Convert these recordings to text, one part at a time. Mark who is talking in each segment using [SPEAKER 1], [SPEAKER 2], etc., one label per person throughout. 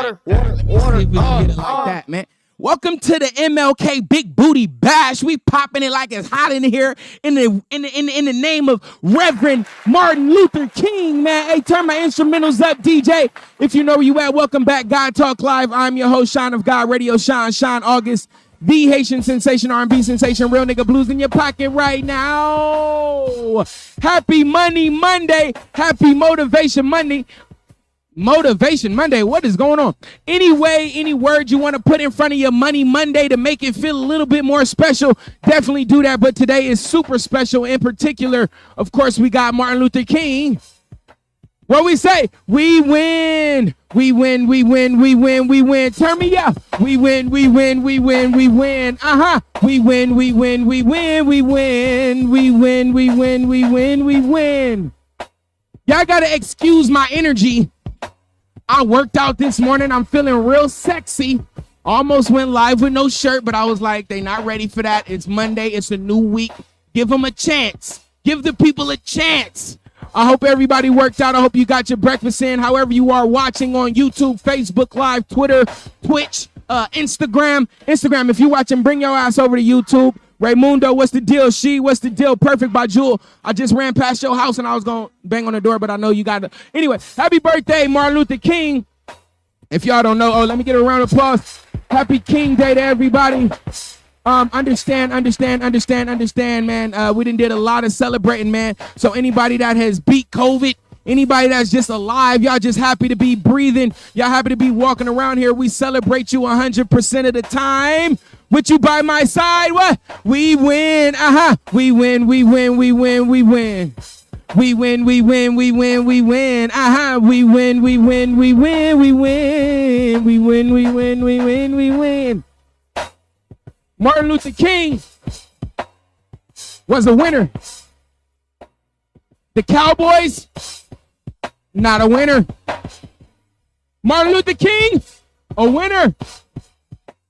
[SPEAKER 1] Let's see if we can get it like that, man. Welcome to the MLK Big Booty Bash. We popping it like it's hot in here in the name of Reverend Martin Luther King, man. Hey, turn my instrumentals up, DJ. If you know where you at, welcome back, God Talk Live. I'm your host, Sean of God Radio, Sean August, the Haitian sensation, R&B sensation, real nigga blues in your pocket right now. Happy Money Monday. Happy Motivation Monday. Motivation Monday, what is going on? Anyway, any word you want to put in front of your Money Monday to make it feel a little bit more special, definitely do that. But today is super special. In particular, of course, we got Martin Luther King. What we say? We win. We win, we win, we win, we win. Turn me up. We win, we win, we win, we win. We win, we win, we win, we win. We win, we win, we win, we win. Y'all gotta excuse my energy. I worked out this morning. I'm feeling real sexy. Almost went live with no shirt, but I was like, they not ready for that. It's Monday. It's a new week. Give them a chance. Give the people a chance. I hope everybody worked out. I hope you got your breakfast in. However you are watching on YouTube, Facebook Live, Twitter, Twitch, Instagram. If you're watching, bring your ass over to YouTube. Raymundo, what's the deal? What's the deal? Perfect by Jewel. I just ran past your house and I was going to bang on the door, but I know you got to. Anyway, happy birthday, Martin Luther King. If y'all don't know, let me get a round of applause. Happy King Day to everybody. Understand, man. We done did a lot of celebrating, man. So anybody that has beat COVID, anybody that's just alive, y'all just happy to be breathing. Y'all happy to be walking around here. We celebrate you 100% of the time. With you by my side, what? We win, We win, we win, we win, we win. We win, we win, we win, we win, We win, we win, we win, we win. We win, we win, we win, we win. Martin Luther King was a winner. The Cowboys, not a winner. Martin Luther King, a winner.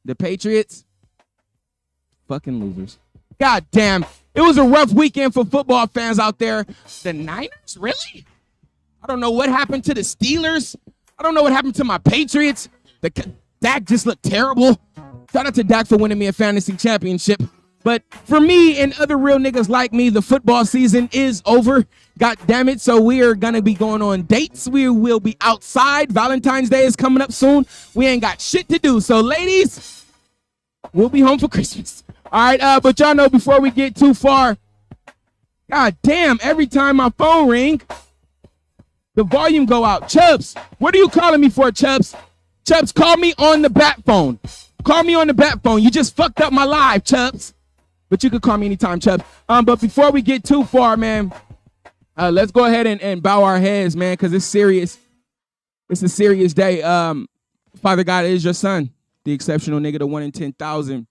[SPEAKER 1] The Patriots, fucking losers. God damn. It was a rough weekend for football fans out there. The Niners? Really? I don't know what happened to the Steelers. I don't know what happened to my Patriots. Dak just looked terrible. Shout out to Dak for winning me a fantasy championship. But for me and other real niggas like me, the football season is over. God damn it. So we are going to be going on dates. We will be outside. Valentine's Day is coming up soon. We ain't got shit to do. So ladies, we'll be home for Christmas. All right, but y'all know before we get too far, God damn, every time my phone ring, the volume go out. Chubbs, what are you calling me for, Chubbs? Chubbs, call me on the bat phone. Call me on the bat phone. You just fucked up my live, Chubbs. But you could call me anytime, Chubbs. But before we get too far, man, let's go ahead and bow our heads, man, because it's serious. It's a serious day. Father God, it is your son, the exceptional nigga, the 1 in 10,000.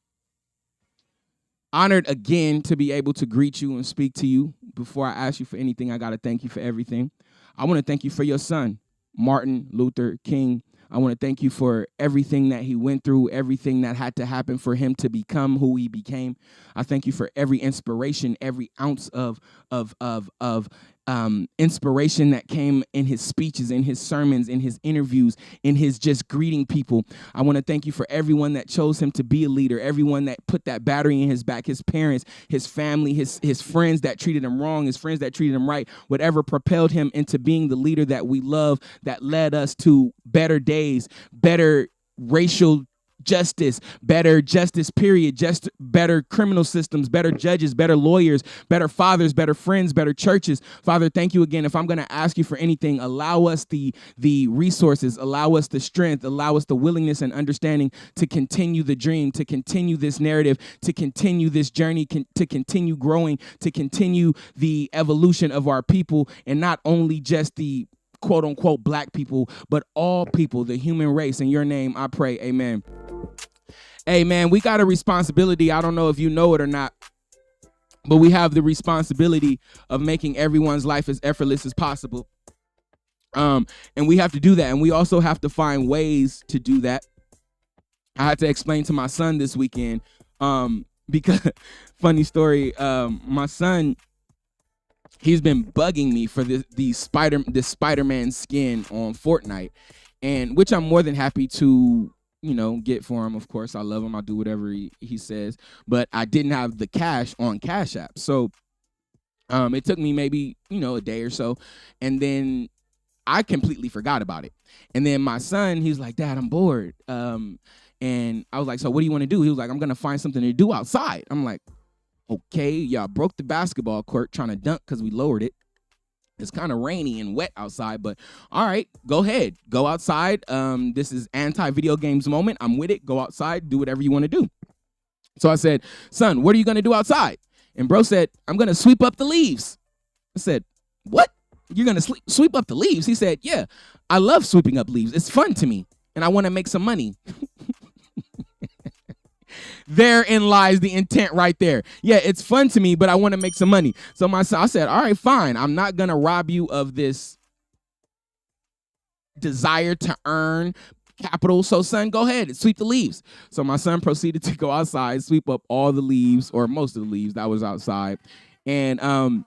[SPEAKER 1] Honored again to be able to greet you and speak to you. Before I ask you for anything, I got to thank you for everything. I want to thank you for your son, Martin Luther King. I want to thank you for everything that he went through, everything that had to happen for him to become who he became. I thank you for every inspiration, every ounce of inspiration that came in his speeches, in his sermons, in his interviews, in his just greeting people. I want to thank you for everyone that chose him to be a leader, everyone that put that battery in his back, his parents, his family, his friends that treated him wrong, his friends that treated him right, whatever propelled him into being the leader that we love, that led us to better days, better racial justice, better justice, period, just better criminal systems, better judges, better lawyers, better fathers, better friends, better churches. Father, thank you again. If I'm going to ask you for anything, allow us the resources, allow us the strength, allow us the willingness and understanding to continue the dream, to continue this narrative, to continue this journey, to continue growing, to continue the evolution of our people, and not only just the quote unquote black people, but all people, the human race. In your name, I pray. Amen. Hey, man, we got a responsibility. I don't know if you know it or not, but we have the responsibility of making everyone's life as effortless as possible. And we have to do that. And we also have to find ways to do that. I had to explain to my son this weekend, because funny story, my son, he's been bugging me for this Spider-Man skin on Fortnite. and which I'm more than happy to, get for him. Of course, I love him. I'll do whatever he says. But I didn't have the cash on Cash App. So it took me maybe, a day or so. And then I completely forgot about it. And then my son, he's like, Dad, I'm bored. And I was like, so what do you want to do? He was like, I'm going to find something to do outside. I'm like, okay, y'all broke the basketball court trying to dunk because we lowered it. It's kind of rainy and wet outside, but all right, go ahead. Go outside. This is anti-video games moment. I'm with it. Go outside. Do whatever you want to do. So I said, son, what are you going to do outside? And bro said, I'm going to sweep up the leaves. I said, what? You're going to sweep up the leaves? He said, yeah, I love sweeping up leaves. It's fun to me, and I want to make some money. Therein lies the intent right there. Yeah, it's fun to me, but I want to make some money. So I said, all right, fine. I'm not going to rob you of this desire to earn capital. So son, go ahead and sweep the leaves. So my son proceeded to go outside, sweep up all the leaves, or most of the leaves that was outside. And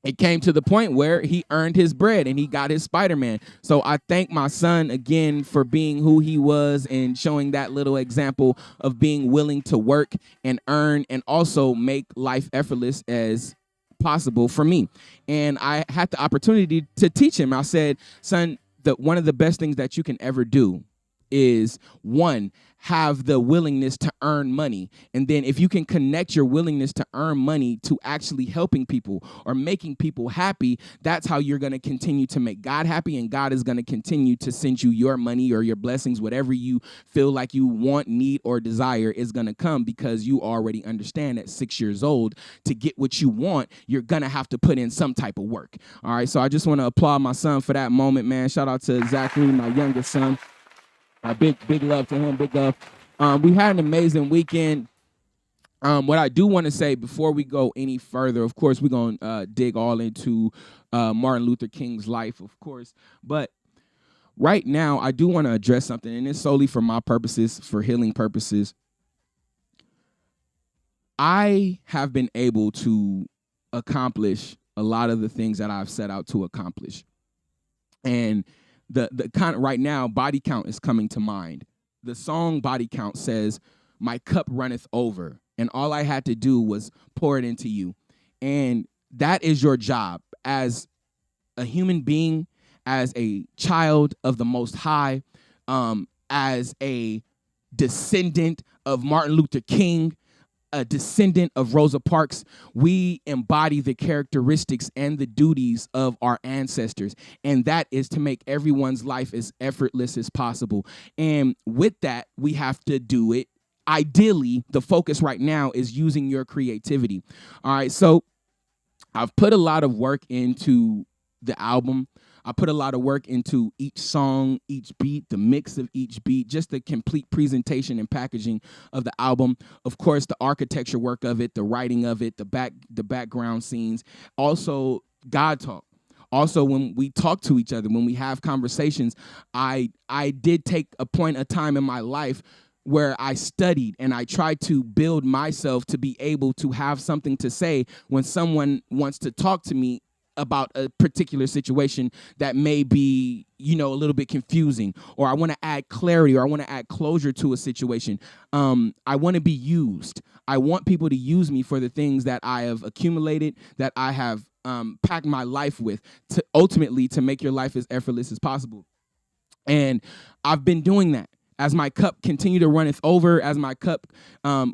[SPEAKER 1] it came to the point where he earned his bread and he got his Spider-Man. So I thank my son again for being who he was and showing that little example of being willing to work and earn and also make life effortless as possible for me. And I had the opportunity to teach him. I said, son, one of the best things that you can ever do is, one, have the willingness to earn money. And then if you can connect your willingness to earn money to actually helping people or making people happy, that's how you're going to continue to make God happy, and God is going to continue to send you your money or your blessings. Whatever you feel like you want, need, or desire is going to come, because you already understand at 6 years old, to get what you want, you're going to have to put in some type of work. All right, so I just want to applaud my son for that moment, man. Shout out to Zachary, my youngest son. Big love to him, big love. We had an amazing weekend. What I do want to say before we go any further, of course, we're going to dig all into Martin Luther King's life, of course. But right now, I do want to address something, and it's solely for my purposes, for healing purposes. I have been able to accomplish a lot of the things that I've set out to accomplish. And the kind of right now, Body Count is coming to mind. The song Body Count says, my cup runneth over, and all I had to do was pour it into you. And that is your job as a human being, as a child of the Most High, as a descendant of Martin Luther King, a descendant of Rosa Parks. We embody the characteristics and the duties of our ancestors, and that is to make everyone's life as effortless as possible. And with that, we have to do it. Ideally, the focus right now is using your creativity. All right, so I've put a lot of work into the album. I put a lot of work into each song, each beat, the mix of each beat, just the complete presentation and packaging of the album. Of course, the architecture work of it, the writing of it, the background scenes, also God talk. Also, when we talk to each other, when we have conversations, I did take a point of time in my life where I studied and I tried to build myself to be able to have something to say when someone wants to talk to me about a particular situation that may be, a little bit confusing, or I want to add clarity, or I want to add closure to a situation. I want to be used. I want people to use me for the things that I have accumulated, that I have packed my life with, to ultimately to make your life as effortless as possible. And I've been doing that. As my cup continues to runneth over, as my cup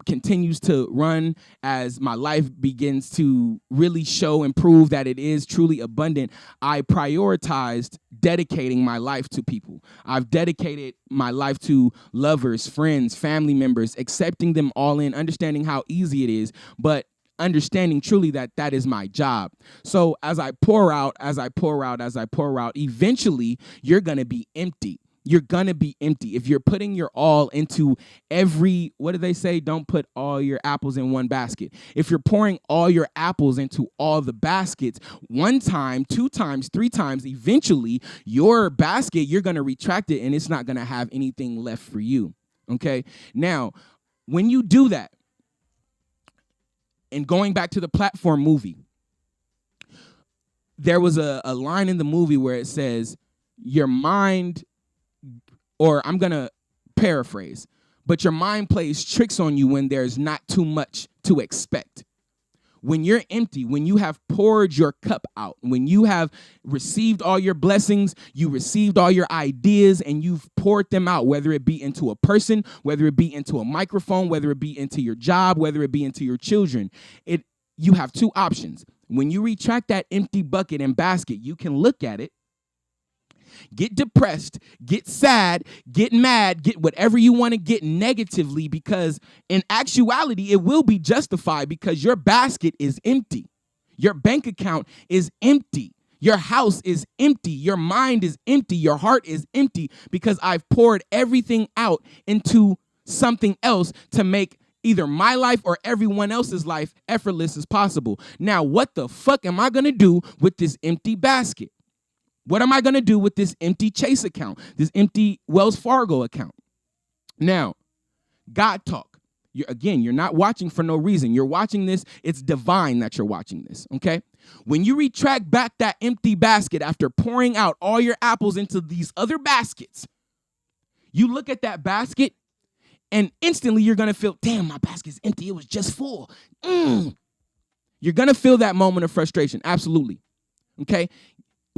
[SPEAKER 1] continues to run, as my life begins to really show and prove that it is truly abundant, I prioritized dedicating my life to people. I've dedicated my life to lovers, friends, family members, accepting them all in, understanding how easy it is, but understanding truly that that is my job. So as I pour out, eventually you're going to be empty. You're going to be empty. If you're putting your all into every, what do they say? Don't put all your apples in one basket. If you're pouring all your apples into all the baskets, one time, two times, three times, eventually your basket, you're going to retract it and it's not going to have anything left for you. Okay. Now, when you do that, and going back to the Platform movie, there was a line in the movie where it says, your mind or I'm going to paraphrase, but your mind plays tricks on you when there's not too much to expect. When you're empty, when you have poured your cup out, when you have received all your blessings, you received all your ideas, and you've poured them out, whether it be into a person, whether it be into a microphone, whether it be into your job, whether it be into your children, you have two options. When you retract that empty bucket and basket, you can look at it, get depressed, get sad, get mad, get whatever you want to get negatively, because in actuality, it will be justified because your basket is empty. Your bank account is empty. Your house is empty. Your mind is empty. Your heart is empty because I've poured everything out into something else to make either my life or everyone else's life effortless as possible. Now, what the fuck am I going to do with this empty basket? What am I going to do with this empty Chase account, this empty Wells Fargo account? Now, God talk. You're not watching for no reason. You're watching this. It's divine that you're watching this, okay? When you retract back that empty basket after pouring out all your apples into these other baskets, you look at that basket and instantly you're going to feel, damn, my basket's empty. It was just full. You're going to feel that moment of frustration. Absolutely, okay?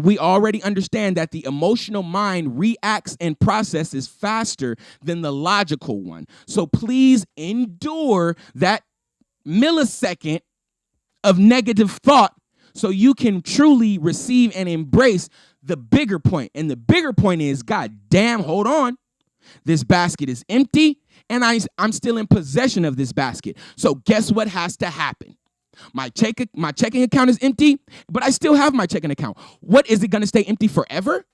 [SPEAKER 1] We already understand that the emotional mind reacts and processes faster than the logical one. So please endure that millisecond of negative thought so you can truly receive and embrace the bigger point. And the bigger point is, God damn, hold on. This basket is empty and I'm still in possession of this basket. So guess what has to happen? My checking account is empty, but I still have my checking account. What, is it going to stay empty forever?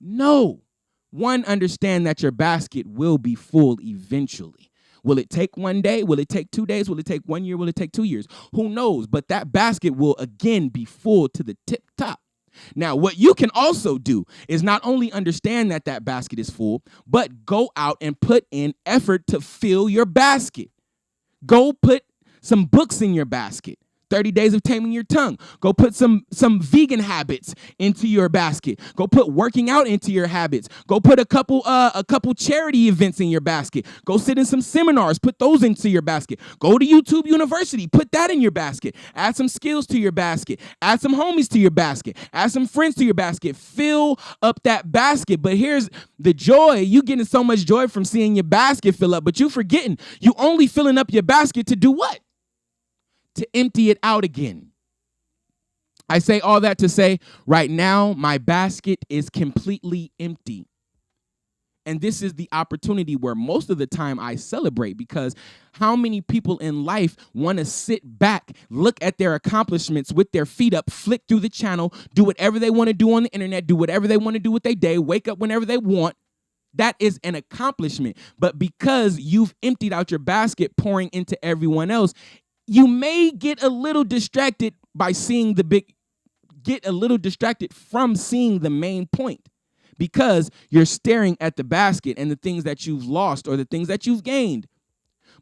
[SPEAKER 1] No. One, understand that your basket will be full eventually. Will it take one day? Will it take 2 days? Will it take 1 year? Will it take 2 years? Who knows? But that basket will again be full to the tip top. Now, what you can also do is not only understand that that basket is full, but go out and put in effort to fill your basket. Go put some books in your basket. 30 Days of Taming Your Tongue. Go put some vegan habits into your basket. Go put working out into your habits. Go put a couple charity events in your basket. Go sit in some seminars. Put those into your basket. Go to YouTube University. Put that in your basket. Add some skills to your basket. Add some homies to your basket. Add some friends to your basket. Fill up that basket. But here's the joy. You getting so much joy from seeing your basket fill up, but you forgetting you only filling up your basket to do what? To empty it out again. I say all that to say, right now, my basket is completely empty. And this is the opportunity where most of the time I celebrate, because how many people in life want to sit back, look at their accomplishments with their feet up, flick through the channel, do whatever they want to do on the internet, do whatever they want to do with their day, wake up whenever they want. That is an accomplishment. But because you've emptied out your basket, pouring into everyone else, you may get a little distracted by seeing from seeing the main point, because you're staring at the basket and the things that you've lost or the things that you've gained.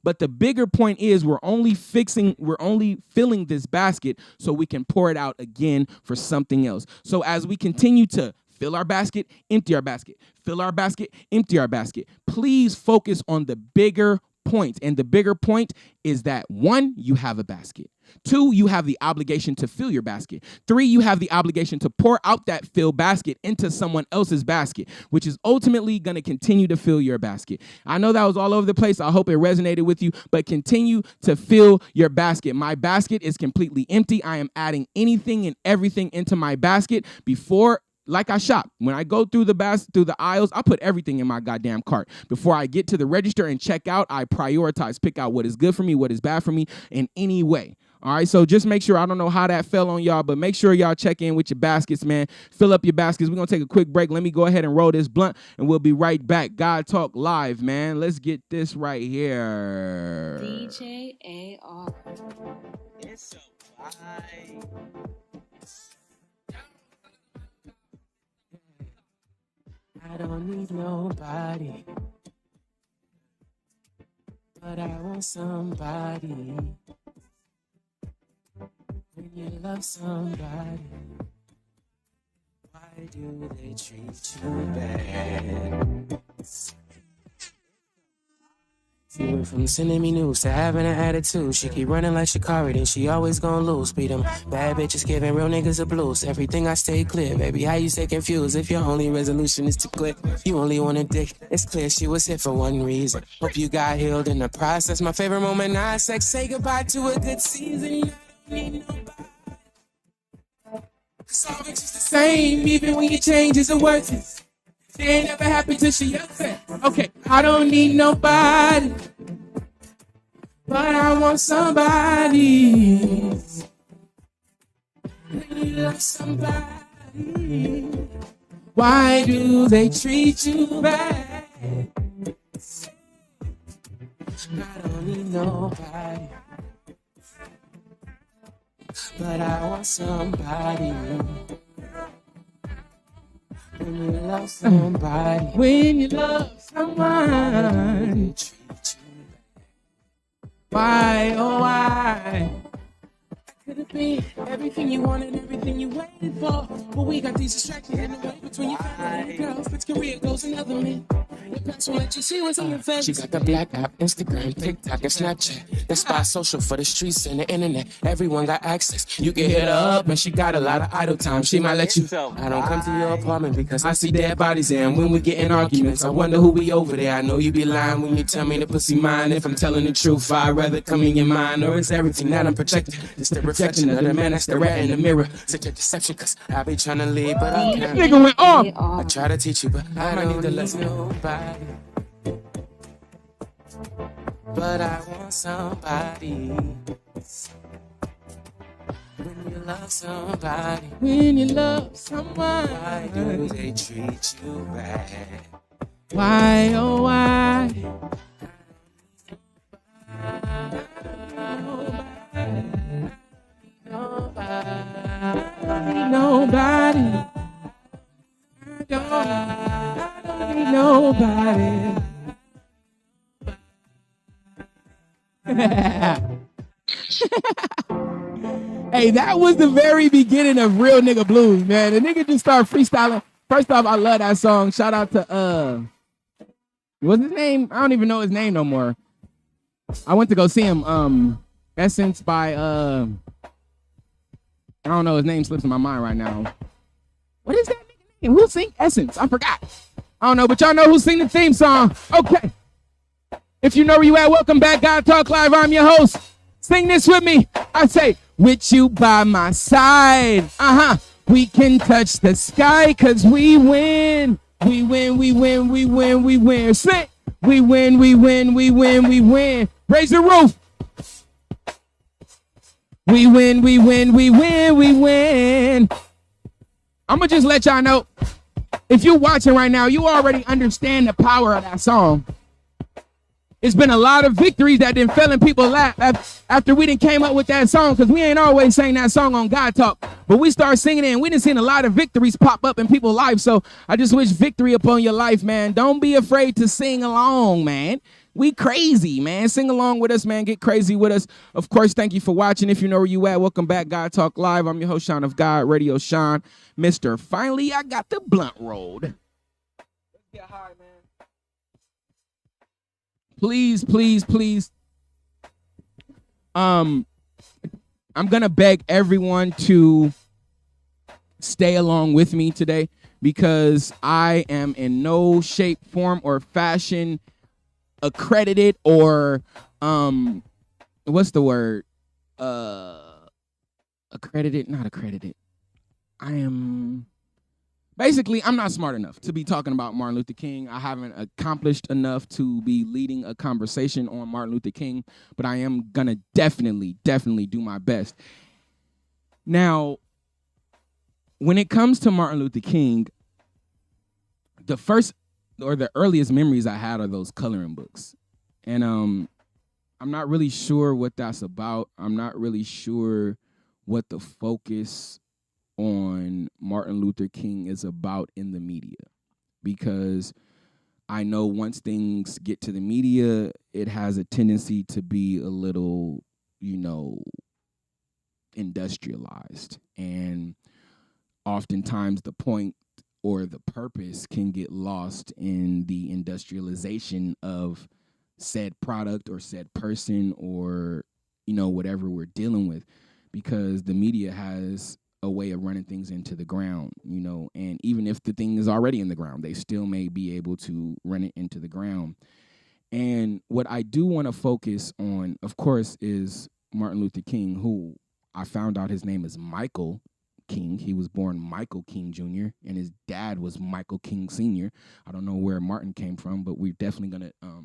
[SPEAKER 1] But the bigger point is we're only filling this basket so we can pour it out again for something else. So as we continue to fill our basket, empty our basket, fill our basket, empty our basket, please focus on the bigger point. And the bigger point is that 1, you have a basket. 2, you have the obligation to fill your basket. 3, you have the obligation to pour out that filled basket into someone else's basket, which is ultimately going to continue to fill your basket. I know that was all over the place. I hope it resonated with you, but continue to fill your basket. My basket is completely empty. I am adding anything and everything into my basket before. Like I shop. When I go through the aisles, I put everything in my goddamn cart. Before I get to the register and check out, I prioritize, pick out what is good for me, what is bad for me in any way. All right, so just make sure, I don't know how that fell on y'all, but make sure y'all check in with your baskets, man. Fill up your baskets. We're going to take a quick break. Let me go ahead and roll this blunt, and we'll be right back. God Talk Live, man. Let's get this right here.
[SPEAKER 2] DJ AR.
[SPEAKER 1] It's so high. I don't need nobody, but I want somebody. When you love somebody, why do they treat you bad?
[SPEAKER 3] She went from sending me news to having an attitude. She keep running like Shikari, then she always gonna lose. Beat them bad bitches giving real niggas the blues. Everything I stay clear, baby. How you stay confused if your only resolution is to quit? You only want a dick. It's clear she was here for one reason. Hope you got healed in the process. My favorite moment, not sex. Say goodbye to a good season. You don't need nobody. 'Cause all bitches the same, even when you change, is it worth it? They ain't never happy till she upset.
[SPEAKER 1] Okay, I don't need nobody, but I want somebody.
[SPEAKER 3] When you love somebody,
[SPEAKER 1] Why do they treat you bad?
[SPEAKER 3] I don't need nobody, but I want somebody. When you love somebody,
[SPEAKER 1] When you love someone,
[SPEAKER 3] they treat you
[SPEAKER 1] why, oh why?
[SPEAKER 3] could have been everything you wanted, everything you waited for. But we got these distractions in the way between your family and your girls. Bitch, career goes another man. Your past won't let you see what's on your face. She got the black app, Instagram, TikTok, and Snapchat. That's spy social for the streets and the internet. Everyone got access. You can hit her up, and she got a lot of idle time. She might let you. I don't come to your apartment because I see dead bodies there. And when we get in arguments, I wonder who we over there. I know you be lying when you tell me the pussy mine. If I'm telling the truth, I'd rather come in your mind. Or it's everything that I'm projecting. It's the reflection of the man that's the rat in the mirror. Such a deception, cause I be trying to leave, but I
[SPEAKER 1] This
[SPEAKER 3] can't.
[SPEAKER 1] nigga went off.
[SPEAKER 3] I try to teach you, but I don't need to listen to nobody. But I want somebody. When you love somebody,
[SPEAKER 1] When you love someone,
[SPEAKER 3] why do they treat you bad?
[SPEAKER 1] why, oh why? Nobody. I don't need nobody. Hey, that was the very beginning of Real Nigga Blues, man. The nigga just started freestyling. First off, I love that song. Shout out to what's his name? I don't even know his name no more. I went to go see him. Essence by I don't know, his name slips in my mind right now. What is that nigga name? Who sing Essence? I forgot. I don't know, but y'all know who sing the theme song. Okay. If you know where you at, welcome back. God Talk Live. I'm your host. Sing this with me. I say, with you by my side. We can touch the sky cause we win. We win, we win, we win, we win. Sing. We win, we win, we win, we win. Raise the roof. We win, we win, we win, we win. I'm gonna just let y'all know, if you're watching right now, you already understand the power of that song. It's been a lot of victories that didn't fell in people's lap after we didn't came up with that song, because we ain't always sang that song on God Talk, but we started singing it and we didn't see a lot of victories pop up in people's lives. So I just wish victory upon your life, man. Don't be afraid to sing along, man. We crazy, man. Sing along with us, man. Get crazy with us. Of course, thank you for watching. If you know where you at, welcome back. God Talk Live. I'm your host, Sean of God, Radio Sean. Mr. Finally, I got the blunt rolled. Let's get high, man. Please, please, please. I'm gonna beg everyone to stay along with me today because I am in no shape, form, or fashion accredited or what's the word? Accredited, not accredited. I'm not smart enough to be talking about Martin Luther King. I haven't accomplished enough to be leading a conversation on Martin Luther King, but I am gonna definitely do my best. Now, when it comes to Martin Luther King, the first or the earliest memories I had are those coloring books. And I'm not really sure what that's about. I'm not really sure what the focus on Martin Luther King is about in the media, because I know once things get to the media, it has a tendency to be a little, industrialized. And oftentimes the point or the purpose can get lost in the industrialization of said product or said person or, whatever we're dealing with, because the media has a way of running things into the ground, and even if the thing is already in the ground, they still may be able to run it into the ground. And what I do want to focus on, of course, is Martin Luther King, who I found out his name is Michael King. He was born Michael King Jr., and his dad was Michael King Sr. I don't know where Martin came from, but we're definitely going to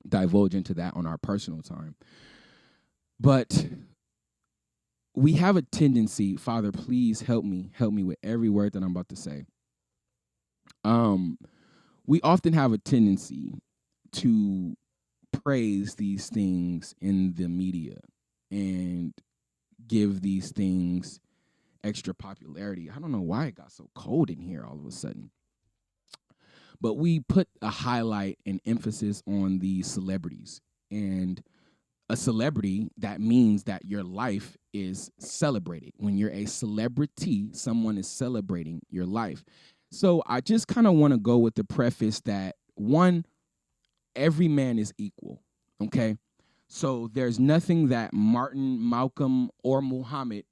[SPEAKER 1] divulge into that on our personal time. But we have a tendency, Father, please help me with every word that I'm about to say. We often have a tendency to praise these things in the media and give these things extra popularity. I don't know why it got so cold in here all of a sudden. But we put a highlight and emphasis on the celebrities. And a celebrity, that means that your life is celebrated. When you're a celebrity, someone is celebrating your life. So I just kind of want to go with the preface that, one, every man is equal, okay? So there's nothing that Martin, Malcolm, or Muhammad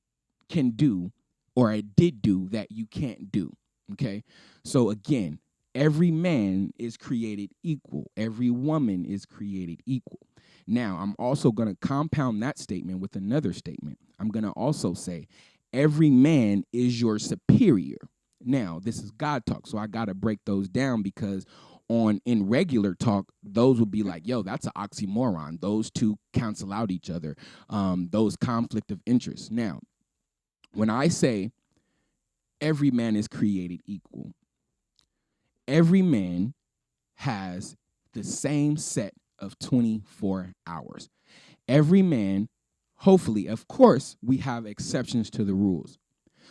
[SPEAKER 1] can do or did do that you can't do, okay? So again, every man is created equal. Every woman is created equal. Now, I'm also going to compound that statement with another statement. I'm going to also say every man is your superior. Now, this is God talk, so I got to break those down because in regular talk, those would be like, yo, that's an oxymoron. Those two cancel out each other, those conflict of interest. Now, when I say every man is created equal, every man has the same set of 24 hours. Every man, hopefully, of course, we have exceptions to the rules,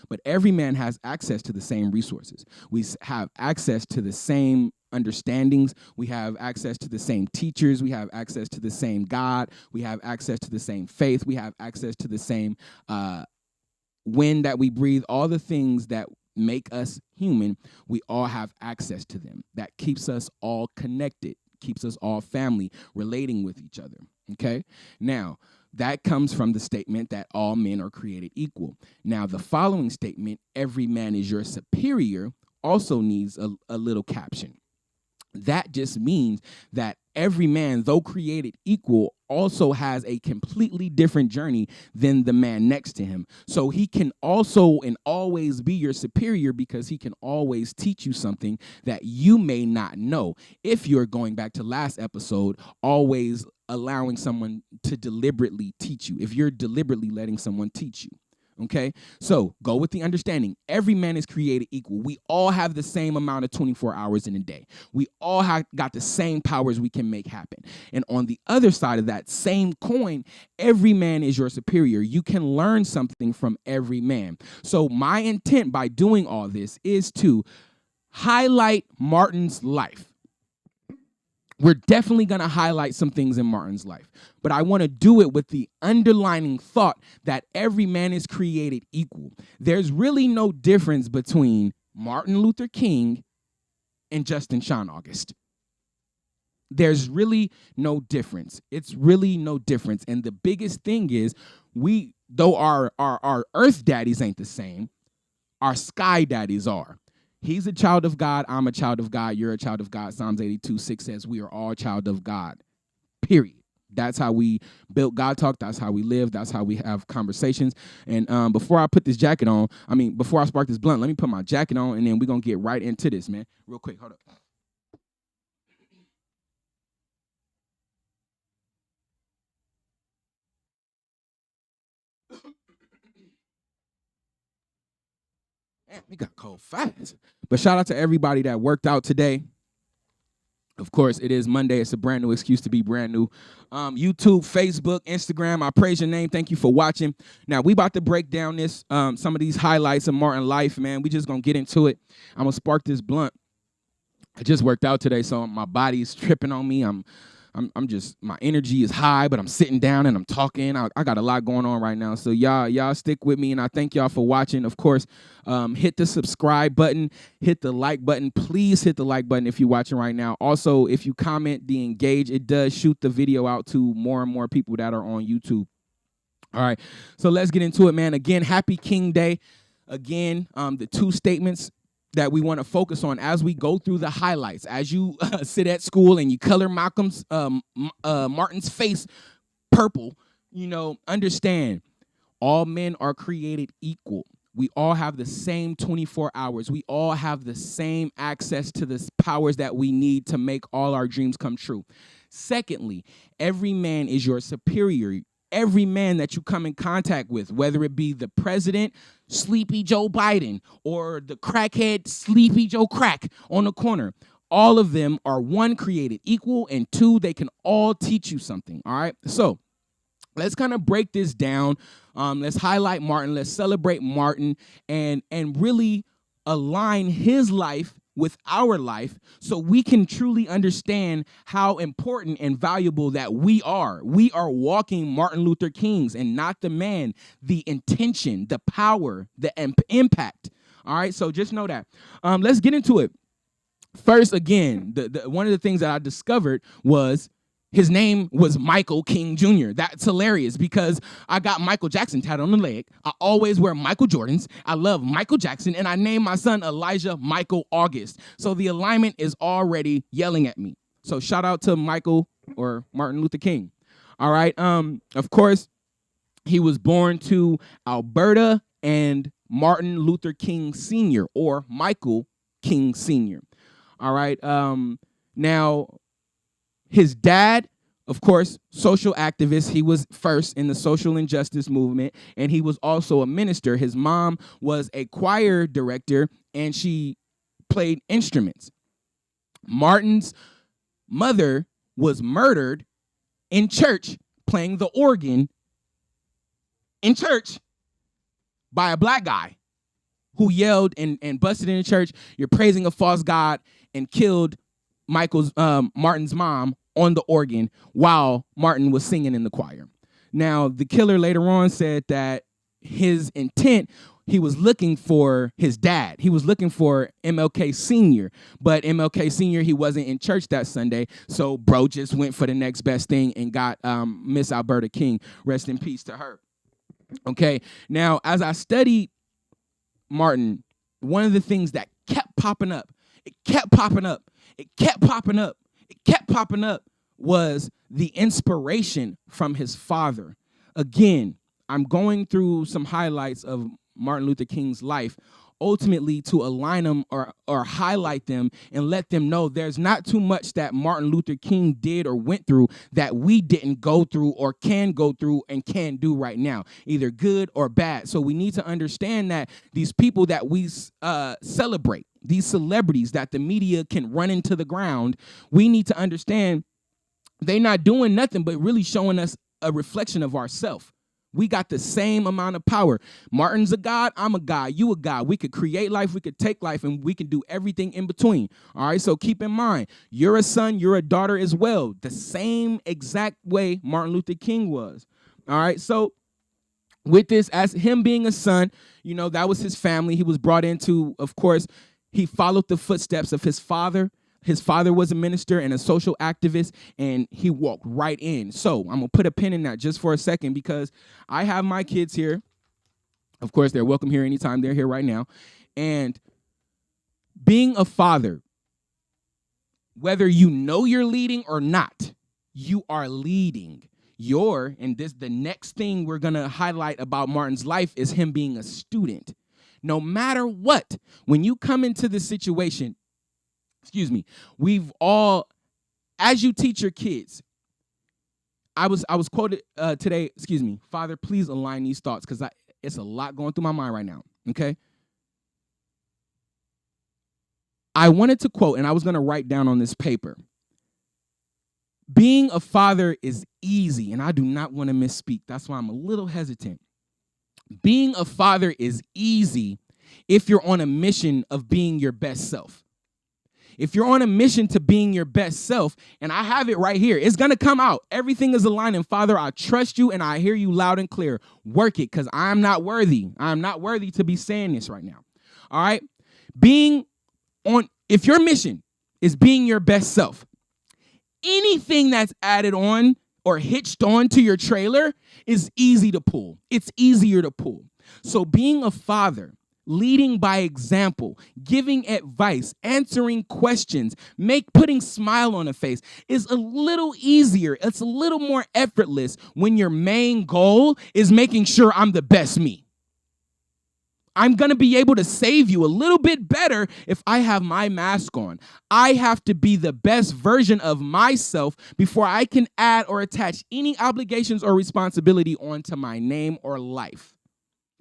[SPEAKER 1] but every man has access to the same resources. We have access to the same understandings. We have access to the same teachers. We have access to the same God. We have access to the same faith. We have access to the same wind that we breathe. All the things that make us human, we all have access to them. That keeps us all connected, keeps us all family, relating with each other, okay? Now, that comes from the statement that all men are created equal. Now, the following statement, every man is your superior, also needs a little caption. That just means that every man, though created equal, also has a completely different journey than the man next to him. So he can also and always be your superior because he can always teach you something that you may not know. If you're going back to last episode, always allowing someone to deliberately teach you, if you're deliberately letting someone teach you. Okay, so go with the understanding. Every man is created equal. We all have the same amount of 24 hours in a day. We all got the same powers we can make happen. And on the other side of that same coin, every man is your superior. You can learn something from every man. So my intent by doing all this is to highlight Martin's life. We're definitely going to highlight some things in Martin's life, but I want to do it with the underlining thought that every man is created equal. There's really no difference between Martin Luther King and Justin Sean August. There's really no difference. It's really no difference. And the biggest thing is though our earth daddies ain't the same, our sky daddies are. He's a child of God. I'm a child of God. You're a child of God. Psalms 82:6 says we are all child of God, period. That's how we built God Talk. That's how we live. That's how we have conversations. And before I put this jacket on, before I spark this blunt, let me put my jacket on, and then we're going to get right into this, man. Real quick. Hold up. Man, we got cold fast. But shout out to everybody that worked out today. Of course, it is Monday. It's a brand new excuse to be brand new. YouTube, Facebook, Instagram, I praise your name. Thank you for watching. Now, we about to break down some of these highlights of Martin's life, man. We just going to get into it. I'm going to spark this blunt. I just worked out today, so my body's tripping on me. I'm I'm just, my energy is high, but I'm sitting down and I'm talking. I got a lot going on right now. So y'all stick with me, and I thank y'all for watching. Of course, hit the subscribe button, hit the like button. Please hit the like button if you're watching right now. Also, if you comment the engage, it does shoot the video out to more and more people that are on YouTube. All right, so let's get into it, man. Again, happy King Day. Again, the two statements that we want to focus on as we go through the highlights. As you sit at school and you color Martin's face purple, understand all men are created equal. We all have the same 24 hours. We all have the same access to the powers that we need to make all our dreams come true. Secondly, every man is your superior. Every man that you come in contact with, whether it be the president, Sleepy Joe Biden, or the crackhead Sleepy Joe Crack on the corner, all of them are, one, created equal, and two, they can all teach you something, all right? So let's kind of break this down. Let's highlight Martin. Let's celebrate Martin and really align his life with our life so we can truly understand how important and valuable that we are. We are walking Martin Luther Kings, and not the man, the intention, the power, the impact. All right, so just know that. Let's get into it. First, again, one of the things that I discovered was his name was Michael King Jr. That's hilarious because I got Michael Jackson tatted on the leg. I always wear Michael Jordans. I love Michael Jackson, and I named my son Elijah Michael August. So the alignment is already yelling at me. So shout out to Michael, or Martin Luther King. All right. Of course, he was born to Alberta and Martin Luther King Sr., or Michael King Sr. All right. Now, his dad, of course, social activist. He was first in the social injustice movement, and he was also a minister. His mom was a choir director, and she played instruments. Martin's mother was murdered in church playing the organ in church by a black guy who yelled and busted in the church, "You're praising a false god," and killed Martin's mom on the organ while Martin was singing in the choir. Now, the killer later on said that his intent, he was looking for his dad. He was looking for MLK Sr., but MLK Sr., he wasn't in church that Sunday, so bro just went for the next best thing and got Miss Alberta King. Rest in peace to her. Okay, now, as I studied Martin, one of the things that kept popping up, was the inspiration from his father. Again, I'm going through some highlights of Martin Luther King's life, ultimately to align them or highlight them and let them know there's not too much that Martin Luther King did or went through that we didn't go through or can go through and can do right now, either good or bad. So we need to understand that these people that we celebrate, these celebrities that the media can run into the ground, we need to understand they're not doing nothing but really showing us a reflection of ourselves. We got the same amount of power. Martin's a God, I'm a God, you a God. We could create life, we could take life, and we can do everything in between. All right, so keep in mind, you're a son, you're a daughter as well. The same exact way Martin Luther King was. All right, so with this, as him being a son, that was his family. He was brought into, of course, he followed the footsteps of his father. His father was a minister and a social activist, and he walked right in. So I'm going to put a pin in that just for a second because I have my kids here. Of course, they're welcome here anytime. They're here right now. And being a father, whether you know you're leading or not, you are leading. The next thing we're going to highlight about Martin's life is him being a student. No matter what, when you come into this situation, we've all, as you teach your kids, I was quoted today, Father, please align these thoughts because it's a lot going through my mind right now, okay? I wanted to quote, and I was going to write down on this paper, being a father is easy, and I do not want to misspeak. That's why I'm a little hesitant. Being a father is easy if you're on a mission of being your best self. If you're on a mission to being your best self, and I have it right here, it's going to come out. Everything is aligning. Father, I trust you and I hear you loud and clear. Work it, because I'm not worthy. I'm not worthy to be saying this right now. All right? If your mission is being your best self, anything that's added on or hitched on to your trailer is easy to pull. It's easier to pull. So being a father, leading by example, giving advice, answering questions, putting smile on a face is a little easier. It's a little more effortless when your main goal is making sure I'm the best me. I'm going to be able to save you a little bit better if I have my mask on. I have to be the best version of myself before I can add or attach any obligations or responsibility onto my name or life.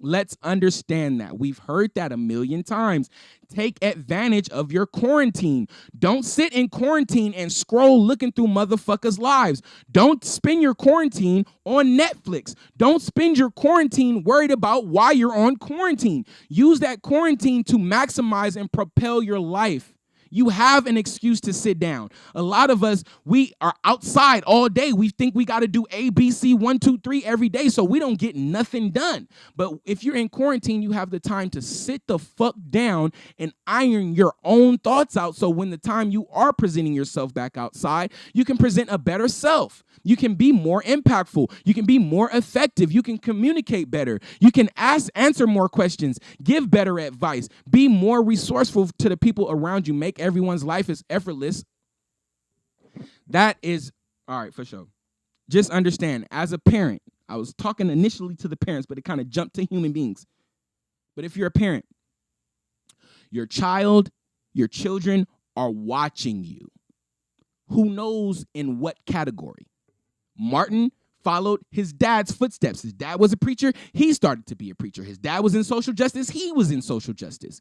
[SPEAKER 1] Let's understand that. We've heard that a million times. Take advantage of your quarantine. Don't sit in quarantine and scroll looking through motherfuckers' lives. Don't spend your quarantine on Netflix. Don't spend your quarantine worried about why you're on quarantine. Use that quarantine to maximize and propel your life. You have an excuse to sit down. A lot of us, we are outside all day. We think we got to do A, B, C, 1, 2, 3 every day, so we don't get nothing done. But if you're in quarantine, you have the time to sit the fuck down and iron your own thoughts out, so when the time you are presenting yourself back outside, you can present a better self. You can be more impactful. You can be more effective. You can communicate better. You can answer more questions, give better advice, be more resourceful to the people around you, make everyone's life is effortless. That is, all right, for sure. Just understand, as a parent, I was talking initially to the parents, but it kind of jumped to human beings. But if you're a parent, your children are watching you. Who knows in what category? Martin followed his dad's footsteps. His dad was a preacher. He started to be a preacher. His dad was in social justice. He was in social justice.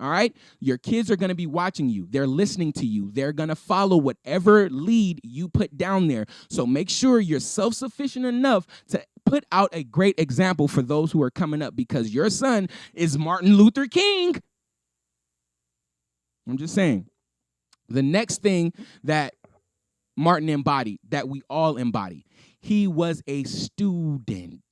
[SPEAKER 1] All right? Your kids are going to be watching you. They're listening to you. They're going to follow whatever lead you put down there. So make sure you're self-sufficient enough to put out a great example for those who are coming up, because your son is Martin Luther King. I'm just saying. The next thing that Martin embodied, that we all embody, he was a student.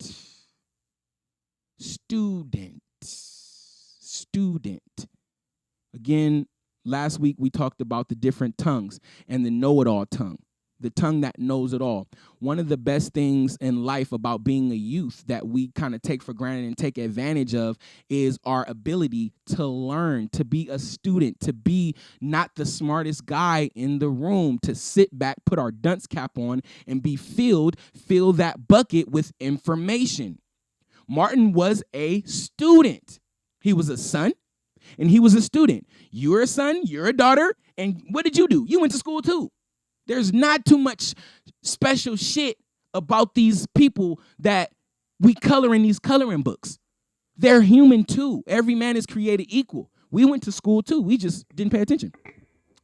[SPEAKER 1] Again, last week we talked about the different tongues and the know-it-all tongue, the tongue that knows it all. One of the best things in life about being a youth that we kind of take for granted and take advantage of is our ability to learn, to be a student, to be not the smartest guy in the room, to sit back, put our dunce cap on, and fill that bucket with information. Martin was a student. He was a son, and he was a student. You're a son, you're a daughter, and what did you do? You went to school too. There's not too much special shit about these people that we color in these coloring books. They're human too. Every man is created equal. We went to school too. We just didn't pay attention.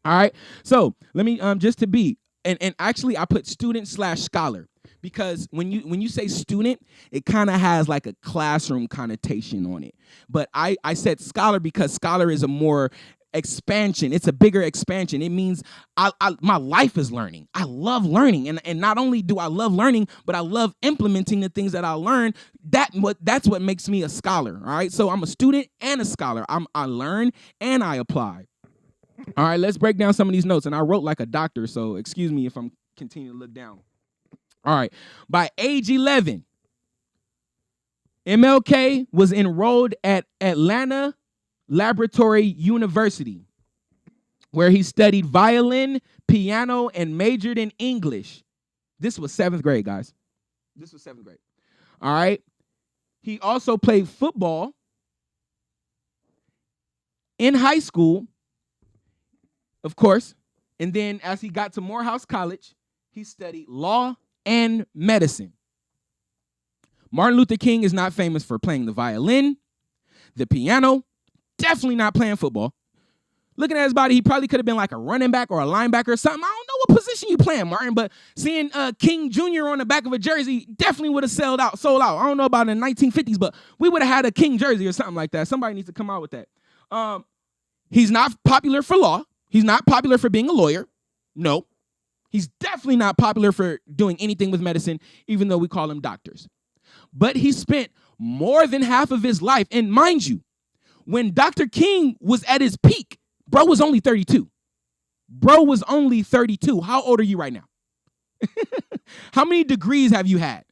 [SPEAKER 1] All right. So let me just to be, and actually I put student/scholar, because when you say student, it kind of has like a classroom connotation on it. But I said scholar because scholar is a more expansion. It's a bigger expansion. It means my life is learning. I love learning. And not only do I love learning, but I love implementing the things that I learn. That's what makes me a scholar. All right. So I'm a student and a scholar. I learn and I apply. All right. Let's break down some of these notes. And I wrote like a doctor, so excuse me if I'm continuing to look down. All right. By age 11, MLK was enrolled at Atlanta Laboratory University, where he studied violin, piano, and majored in English. This was 7th grade, guys. This was 7th grade. All right. He also played football in high school, of course. And then as he got to Morehouse College, he studied law and medicine. Martin Luther King is not famous for playing the violin, the piano, definitely not playing football. Looking at his body, he probably could have been like a running back or a linebacker or something. I don't know what position you playing, Martin, but seeing King Jr. on the back of a jersey definitely would have sold out. I don't know about in the 1950s, but we would have had a King jersey or something like that. Somebody needs to come out with that. He's not popular for law. He's not popular for being a lawyer. No. He's definitely not popular for doing anything with medicine, even though we call him doctors. But he spent more than half of his life, and mind you, when Dr. King was at his peak, bro was only 32. Bro was only 32. How old are you right now? How many degrees have you had?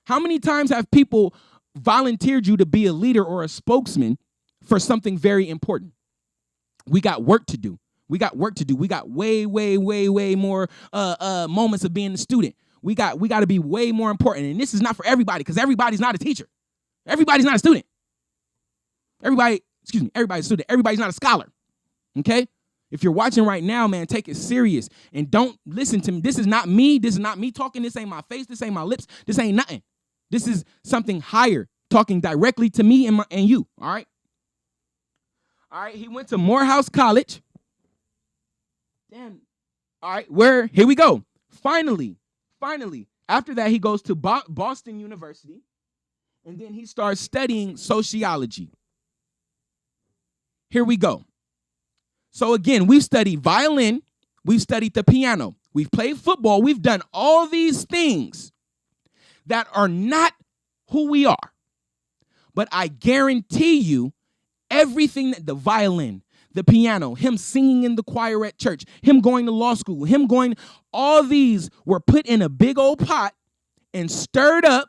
[SPEAKER 1] How many times have people volunteered you to be a leader or a spokesman for something very important? We got work to do. We got work to do. We got way more moments of being a student. We got to be way more important. And this is not for everybody, because everybody's not a teacher. Everybody's not a student. Everybody's a student. Everybody's not a scholar. Okay? If you're watching right now, man, take it serious and don't listen to me. This is not me. This is not me talking. This ain't my face. This ain't my lips. This ain't nothing. This is something higher talking directly to me and you. All right? All right. He went to Morehouse College. Damn. All right. Here we go. Finally, after that, he goes to Boston University, and then he starts studying sociology. Here we go. So again, we've studied violin, we've studied the piano, we've played football, we've done all these things that are not who we are. But I guarantee you, everything that the violin, the piano, him singing in the choir at church, him going to law school, all these were put in a big old pot and stirred up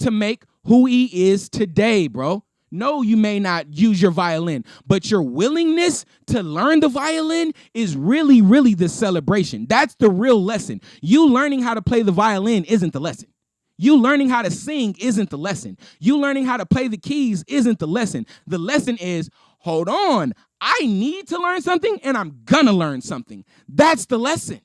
[SPEAKER 1] to make who he is today, bro. No, you may not use your violin, but your willingness to learn the violin is really, really the celebration. That's the real lesson. You learning how to play the violin isn't the lesson. You learning how to sing isn't the lesson. You learning how to play the keys isn't the lesson. The lesson is, hold on, I need to learn something and I'm gonna learn something. That's the lesson.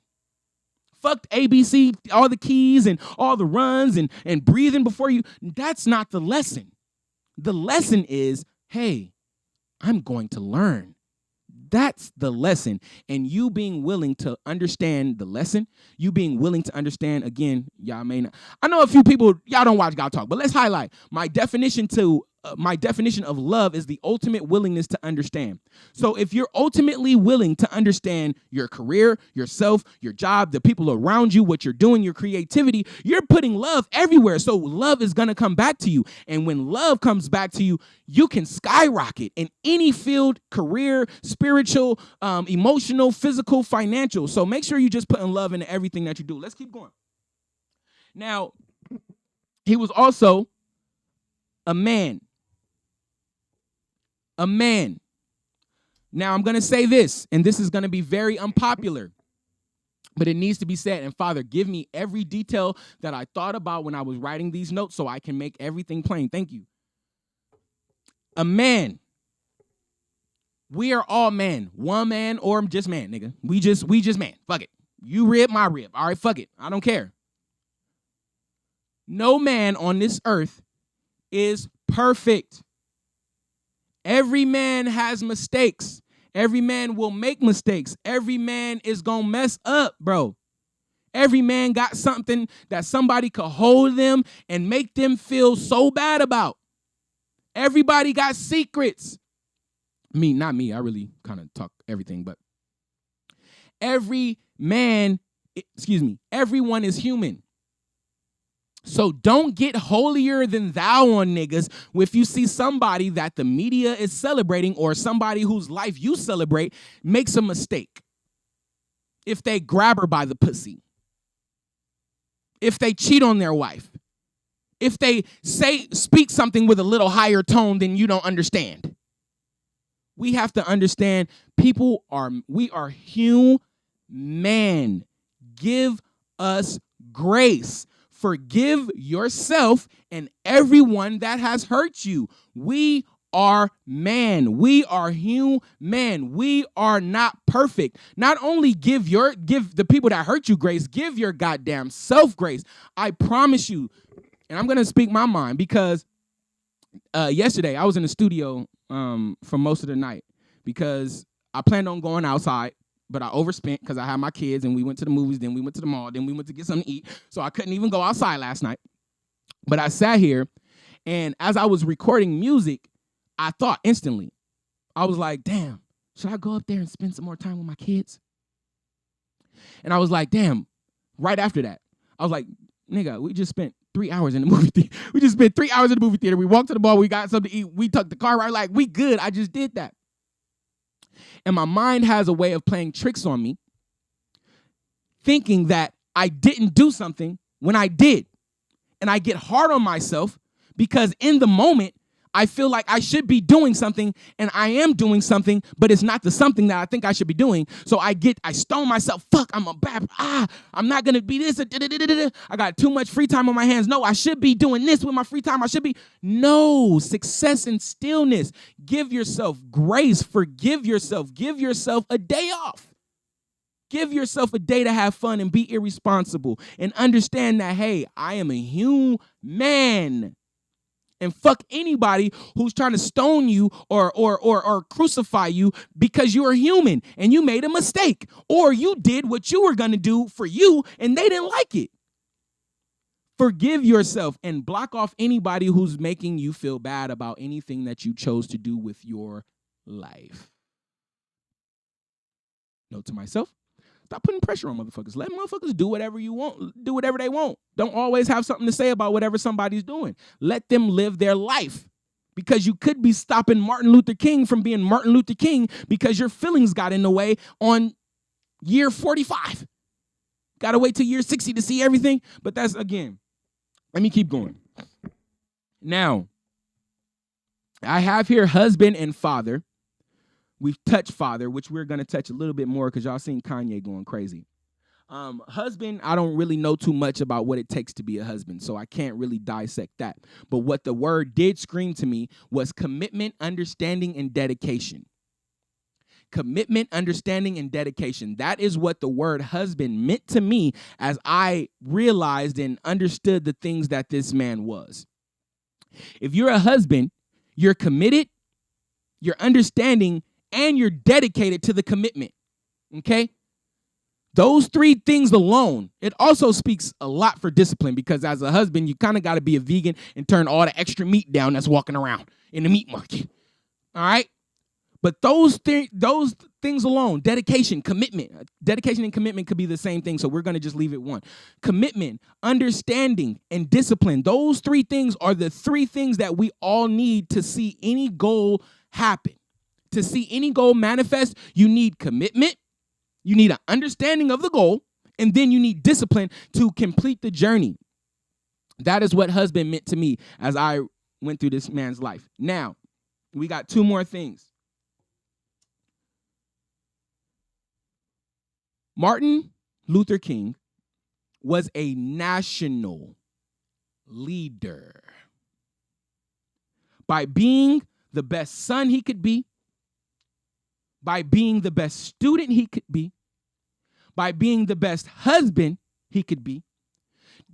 [SPEAKER 1] Fuck ABC, all the keys and all the runs and breathing before you. That's not the lesson. The lesson is, hey, I'm going to learn. That's the lesson. And you being willing to understand the lesson, you being willing to understand, again, y'all may not. I know a few people, y'all don't watch God Talk, but let's highlight my definition of love is the ultimate willingness to understand. So if you're ultimately willing to understand your career, yourself, your job, the people around you, what you're doing, your creativity, you're putting love everywhere. So love is going to come back to you. And when love comes back to you, you can skyrocket in any field, career, spiritual, emotional, physical, financial. So make sure you just putting love into everything that you do. Let's keep going. Now, he was also a man. A man. Now, I'm going to say this, and this is going to be very unpopular, but it needs to be said. And Father, give me every detail that I thought about when I was writing these notes so I can make everything plain. Thank you. A man. We are all man. One man or just man, nigga. We just man. Fuck it. You rib, my rib. All right, fuck it. I don't care. No man on this earth is perfect. Every man has mistakes. Every man will make mistakes. Every man is going to mess up, bro. Every man got something that somebody could hold them and make them feel so bad about. Everybody got secrets. Me, not me. I really kind of talk everything, but everyone is human. So don't get holier than thou on niggas if you see somebody that the media is celebrating or somebody whose life you celebrate makes a mistake. If they grab her by the pussy. If they cheat on their wife. If they speak something with a little higher tone than you don't understand. We have to understand we are human. Give us grace. Forgive yourself and everyone that has hurt you. We are man. We are human. We are not perfect. Not only give the people that hurt you grace, give your goddamn self grace. I promise you, and I'm going to speak my mind because yesterday I was in the studio for most of the night because I planned on going outside. But I overspent because I had my kids and we went to the movies, then we went to the mall, then we went to get something to eat. So I couldn't even go outside last night. But I sat here, and as I was recording music, I thought instantly. I was like, damn, should I go up there and spend some more time with my kids? And I was like, damn, right after that, I was like, nigga, we just spent 3 hours in the movie theater. We just spent 3 hours in the movie theater. We walked to the bar, we got something to eat, we took the car ride, like, we good. I just did that. And my mind has a way of playing tricks on me, thinking that I didn't do something when I did. And I get hard on myself because in the moment, I feel like I should be doing something and I am doing something, but it's not the something that I think I should be doing. So I stone myself. Fuck, I'm not going to be this. I got too much free time on my hands. No, I should be doing this with my free time. No, success and stillness. Give yourself grace. Forgive yourself. Give yourself a day off. Give yourself a day to have fun and be irresponsible and understand that, hey, I am a human. And fuck anybody who's trying to stone you or crucify you because you're human and you made a mistake or you did what you were going to do for you and they didn't like it. Forgive yourself and block off anybody who's making you feel bad about anything that you chose to do with your life. Note to myself, stop putting pressure on motherfuckers. Let motherfuckers do whatever you want. Do whatever they want. Don't always have something to say about whatever somebody's doing. Let them live their life. Because you could be stopping Martin Luther King from being Martin Luther King because your feelings got in the way on year 45. Got to wait till year 60 to see everything. But that's, again, let me keep going. Now, I have here husband and father. We've touched father, which we're going to touch a little bit more because y'all seen Kanye going crazy. Husband, I don't really know too much about what it takes to be a husband, so I can't really dissect that. But what the word did scream to me was commitment, understanding, and dedication. Commitment, understanding, and dedication. That is what the word husband meant to me as I realized and understood the things that this man was. If you're a husband, you're committed, you're understanding, and you're dedicated to the commitment, okay? Those three things alone, it also speaks a lot for discipline because as a husband, you kind of got to be a vegan and turn all the extra meat down that's walking around in the meat market, all right? But those things alone, dedication, commitment, dedication and commitment could be the same thing, so we're going to just leave it one. Commitment, understanding, and discipline, those three things are the three things that we all need to see any goal happen. To see any goal manifest, you need commitment, you need an understanding of the goal, and then you need discipline to complete the journey. That is what husband meant to me as I went through this man's life. Now, we got two more things. Martin Luther King was a national leader. By being the best son he could be, by being the best student he could be, by being the best husband he could be,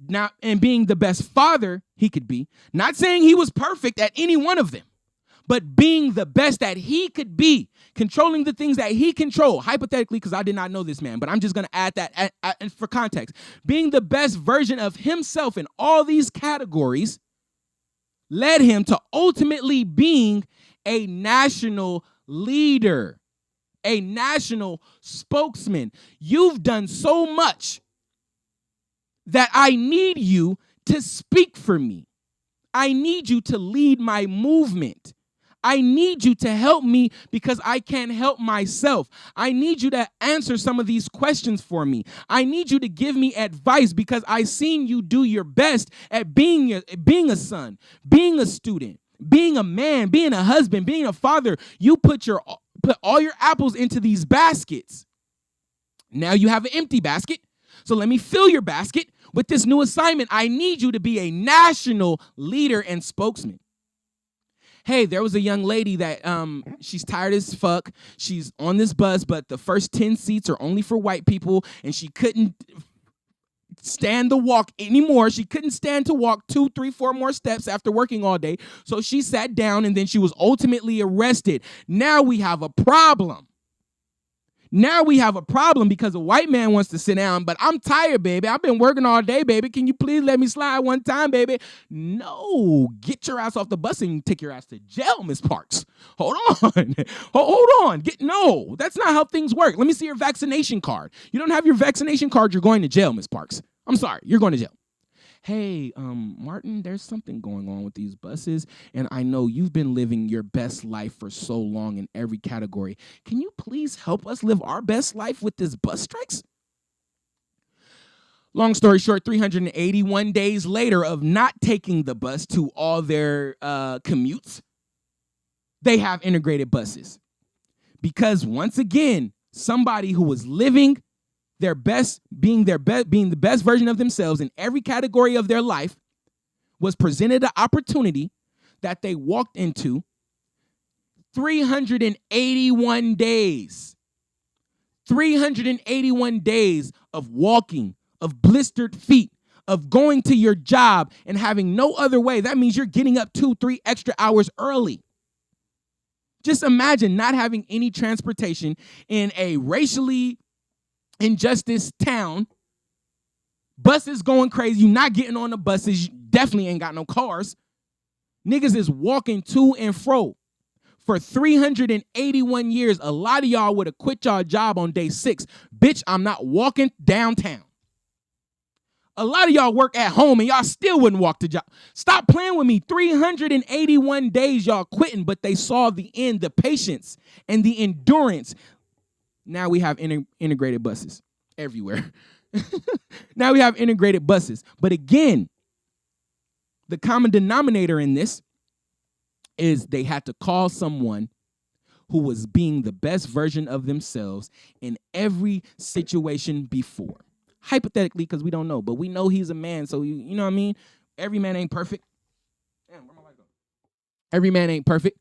[SPEAKER 1] now and being the best father he could be. Not saying he was perfect at any one of them, but being the best that he could be, controlling the things that he controlled, hypothetically, because I did not know this man, but I'm just going to add that for context. Being the best version of himself in all these categories led him to ultimately being a national leader, a national spokesman. You've done so much that I need you to speak for me. I need you to lead my movement. I need you to help me because I can't help myself. I need you to answer some of these questions for me. I need you to give me advice because I've seen you do your best at being a son, being a student, being a man, being a husband, being a father. You put all your apples into these baskets. Now you have an empty basket. So let me fill your basket with this new assignment. I need you to be a national leader and spokesman. Hey, there was a young lady that she's tired as fuck. She's on this bus, but the first 10 seats are only for white people, and she couldn't stand the walk anymore. She couldn't stand to walk 2, 3, 4 more steps after working all day. So she sat down, and then she was ultimately arrested. Now we have a problem. Now we have a problem because a white man wants to sit down, but I'm tired, baby. I've been working all day, baby. Can you please let me slide one time, baby? No, get your ass off the bus and take your ass to jail, Miss Parks. Hold on. Hold on. No, that's not how things work. Let me see your vaccination card. You don't have your vaccination card, you're going to jail, Miss Parks. I'm sorry, you're going to jail. Hey, Martin, there's something going on with these buses, and I know you've been living your best life for so long in every category. Can you please help us live our best life with this bus strikes? Long story short, 381 days later of not taking the bus to all their commutes, they have integrated buses. Because once again, somebody who was living their best, being the best version of themselves in every category of their life, was presented an opportunity that they walked into 381 days. 381 days of walking, of blistered feet, of going to your job and having no other way. That means you're getting up 2-3 extra hours early. Just imagine not having any transportation in a racially injustice town. Buses going crazy. You not getting on the buses. You definitely ain't got no cars. Niggas is walking to and fro for 381 years. A lot of y'all would have quit y'all job on day 6. Bitch, I'm not walking downtown. A lot of y'all work at home and y'all still wouldn't walk to job. Stop playing with me. 381 days y'all quitting, but they saw the end, the patience and the endurance. Now we have integrated buses everywhere. Now we have integrated buses. But again, the common denominator in this is they had to call someone who was being the best version of themselves in every situation before. Hypothetically, because we don't know, but we know he's a man, so you know what I mean? Every man ain't perfect. Damn, where my light go? Every man ain't perfect.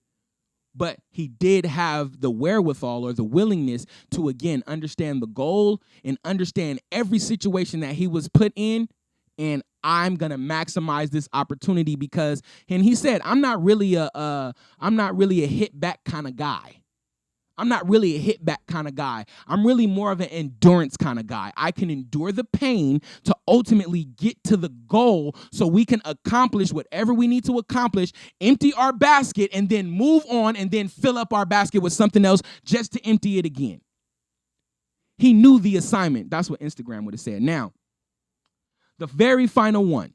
[SPEAKER 1] But he did have the wherewithal or the willingness to, again, understand the goal and understand every situation that he was put in. And I'm going to maximize this opportunity because, and he said, I'm not really a hit back kind of guy. I'm not really a hit back kind of guy. I'm really more of an endurance kind of guy. I can endure the pain to ultimately get to the goal so we can accomplish whatever we need to accomplish, empty our basket, and then move on and then fill up our basket with something else just to empty it again. He knew the assignment. That's what Instagram would have said. Now, the very final one.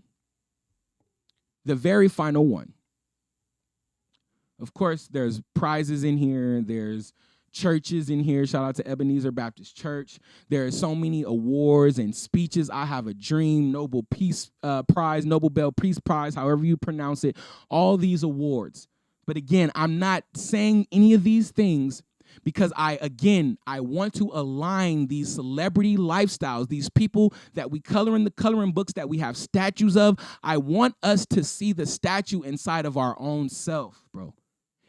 [SPEAKER 1] Of course, there's prizes in here. There's churches in here. Shout out to Ebenezer Baptist Church. There are so many awards and speeches. I have a dream, Nobel Peace Prize, Nobel Peace Prize, however you pronounce it. All these awards. But again, I'm not saying any of these things because I want to align these celebrity lifestyles, these people that we color in the coloring books that we have statues of. I want us to see the statue inside of our own self, bro.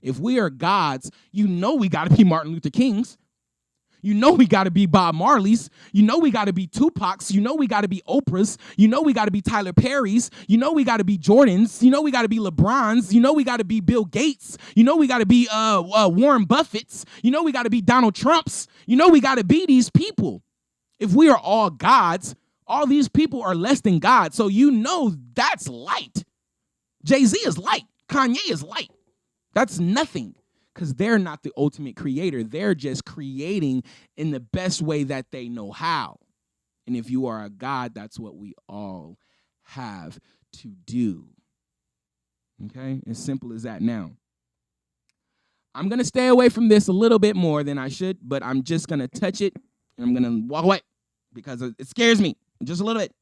[SPEAKER 1] If we are gods, you know we got to be Martin Luther Kings. You know we got to be Bob Marley's. You know we got to be Tupac's. You know we got to be Oprah's. You know we got to be Tyler Perry's. You know we got to be Jordan's. You know we got to be LeBron's. You know we got to be Bill Gates. You know we got to be Warren Buffett's. You know we got to be Donald Trump's. You know we got to be these people. If we are all gods, all these people are less than God. So you know that's light. Jay-Z is light. Kanye is light. That's nothing because they're not the ultimate creator. They're just creating in the best way that they know how. And if you are a God, that's what we all have to do. Okay? As simple as that. Now, I'm going to stay away from this a little bit more than I should, but I'm just going to touch it and I'm going to walk away because it scares me just a little bit.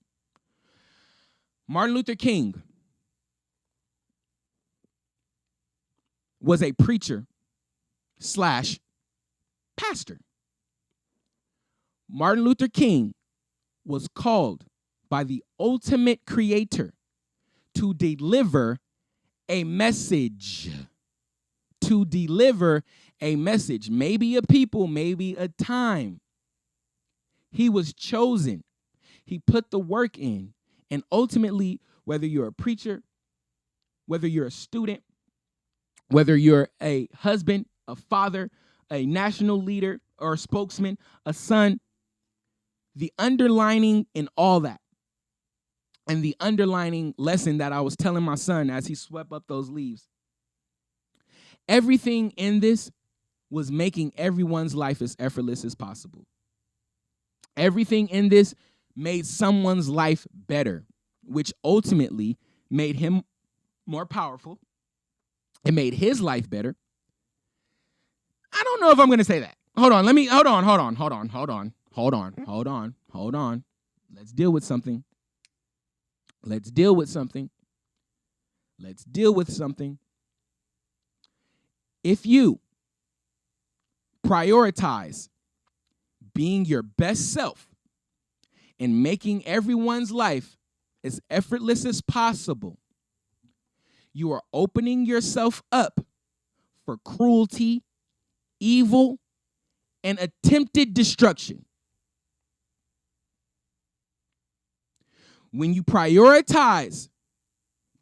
[SPEAKER 1] Martin Luther King was a preacher / pastor. Martin Luther King was called by the ultimate creator to deliver a message. To deliver a message. Maybe a people, maybe a time. He was chosen. He put the work in. And ultimately, whether you're a preacher, whether you're a student, whether you're a husband, a father, a national leader, or a spokesman, a son. The underlining in all that, and the underlining lesson that I was telling my son as he swept up those leaves, everything in this was making everyone's life as effortless as possible. Everything in this made someone's life better, which ultimately made him more powerful. It made his life better. I don't know if I'm going to say that. Hold on. Let's deal with something. If you prioritize being your best self and making everyone's life as effortless as possible, you are opening yourself up for cruelty, evil, and attempted destruction. When you prioritize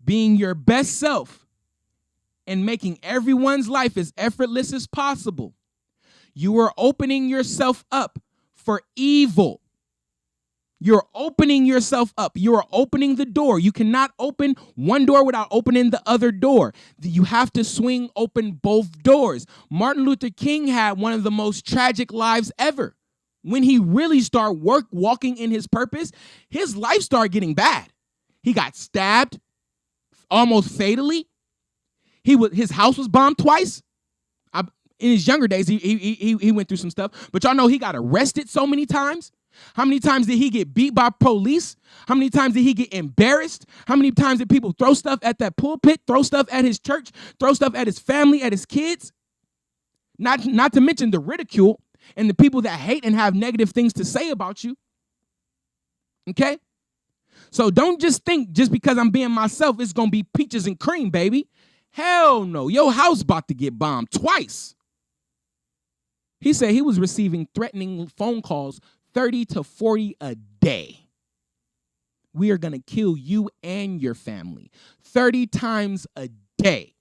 [SPEAKER 1] being your best self and making everyone's life as effortless as possible, you are opening yourself up for evil. You're opening yourself up. You are opening the door. You cannot open one door without opening the other door. You have to swing open both doors. Martin Luther King had one of the most tragic lives ever. When he really started walking in his purpose, his life started getting bad. He got stabbed almost fatally. His house was bombed twice. In his younger days, he went through some stuff. But y'all know he got arrested so many times. How many times did he get beat by police? How many times did he get embarrassed? How many times did people throw stuff at that pulpit, throw stuff at his church, throw stuff at his family, at his kids? Not to mention the ridicule and the people that hate and have negative things to say about you. Okay? So don't just think just because I'm being myself, it's going to be peaches and cream, baby. Hell no. Your house about to get bombed twice. He said he was receiving threatening phone calls 30 to 40 a day. We are going to kill you and your family 30 times a day.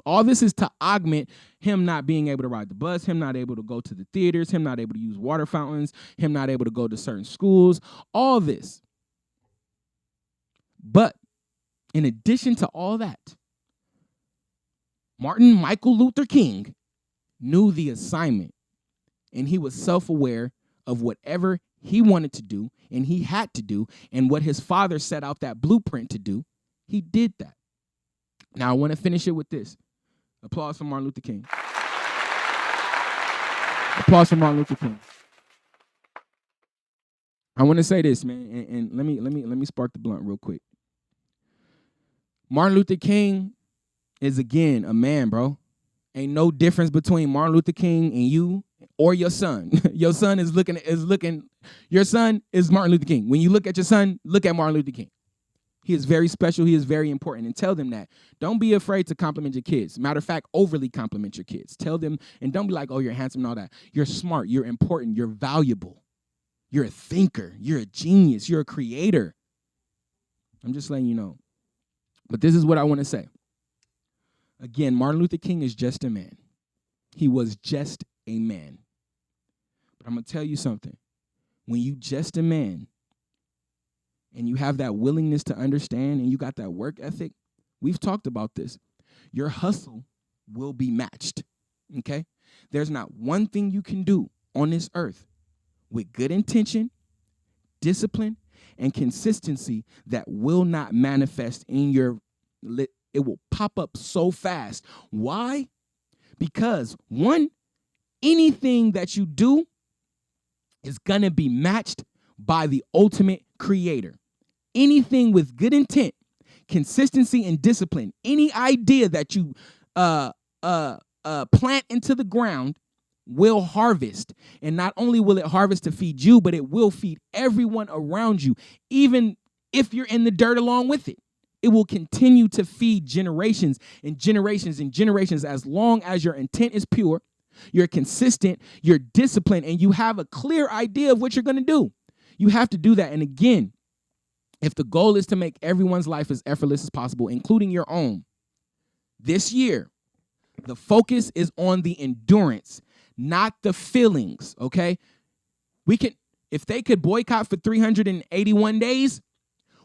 [SPEAKER 1] All this is to augment him not being able to ride the bus, him not able to go to the theaters, him not able to use water fountains, him not able to go to certain schools, all this. But in addition to all that, Martin Michael Luther King knew the assignment, and he was self-aware of whatever he wanted to do and he had to do, and what his father set out that blueprint to do, he did that. Now I want to finish it with this. Applause for Martin Luther King. Applause for Martin Luther King. I want to say this, man, and let me spark the blunt real quick. Martin Luther King is, again, a man, bro. Ain't no difference between Martin Luther King and you or your son. Your son your son is Martin Luther King. When you look at your son, look at Martin Luther King. He is very special. He is very important. And tell them that. Don't be afraid to compliment your kids. Matter of fact, overly compliment your kids. Tell them, and don't be like, oh, you're handsome and all that. You're smart. You're important. You're valuable. You're a thinker. You're a genius. You're a creator. I'm just letting you know. But this is what I want to say. Again, Martin Luther King is just a man. He was just a man. But I'm going to tell you something. When you just a man and you have that willingness to understand and you got that work ethic, we've talked about this. Your hustle will be matched, okay? There's not one thing you can do on this earth with good intention, discipline, and consistency that will not manifest in your it will pop up so fast. Why? Because one, anything that you do is going to be matched by the ultimate creator. Anything with good intent, consistency, and discipline, any idea that you plant into the ground will harvest. And not only will it harvest to feed you, but it will feed everyone around you, even if you're in the dirt along with it. It will continue to feed generations and generations and generations as long as your intent is pure, you're consistent, you're disciplined, and you have a clear idea of what you're going to do. You have to do that. And again, if the goal is to make everyone's life as effortless as possible, including your own, this year, The focus is on the endurance, not the feelings, okay? If they could boycott for 381 days,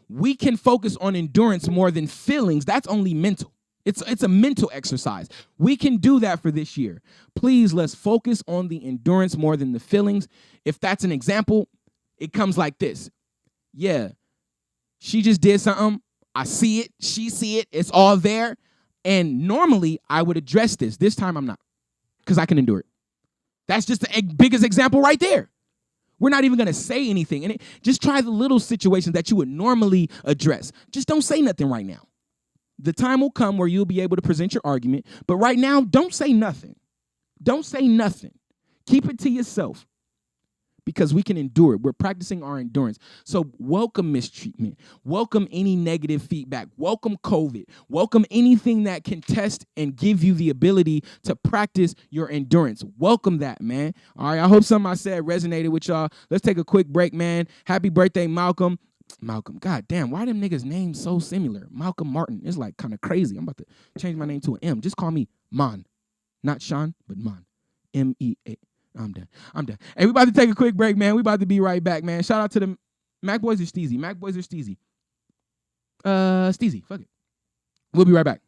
[SPEAKER 1] we can focus on endurance more than feelings. That's only mental. It's a mental exercise. We can do that for this year. Please, let's focus on the endurance more than the feelings. If that's an example, it comes like this. Yeah, she just did something. I see it. She see it. It's all there. And normally I would address this. This time I'm not, because I can endure it. That's just the biggest example right there. We're not even going to say anything. And just try the little situations that you would normally address. Just don't say nothing right now. The time will come where you'll be able to present your argument. But right now, don't say nothing. Don't say nothing. Keep it to yourself. Because we can endure it. We're practicing our endurance. So welcome mistreatment. Welcome any negative feedback. Welcome COVID. Welcome anything that can test and give you the ability to practice your endurance. Welcome that, man. All right, I hope something I said resonated with y'all. Let's take a quick break, man. Happy birthday, Malcolm. Malcolm, god damn, why them niggas names so similar? Malcolm Martin. It's like kind of crazy. I'm about to change my name to an M. Just call me Mon. Not Sean, but Mon. M-E-A. I'm done. Hey, we about to take a quick break, man. We about to be right back, man. Shout out to the Mac Boys or Steezy. Mac Boys or Steezy? Steezy. Fuck it. We'll be right back.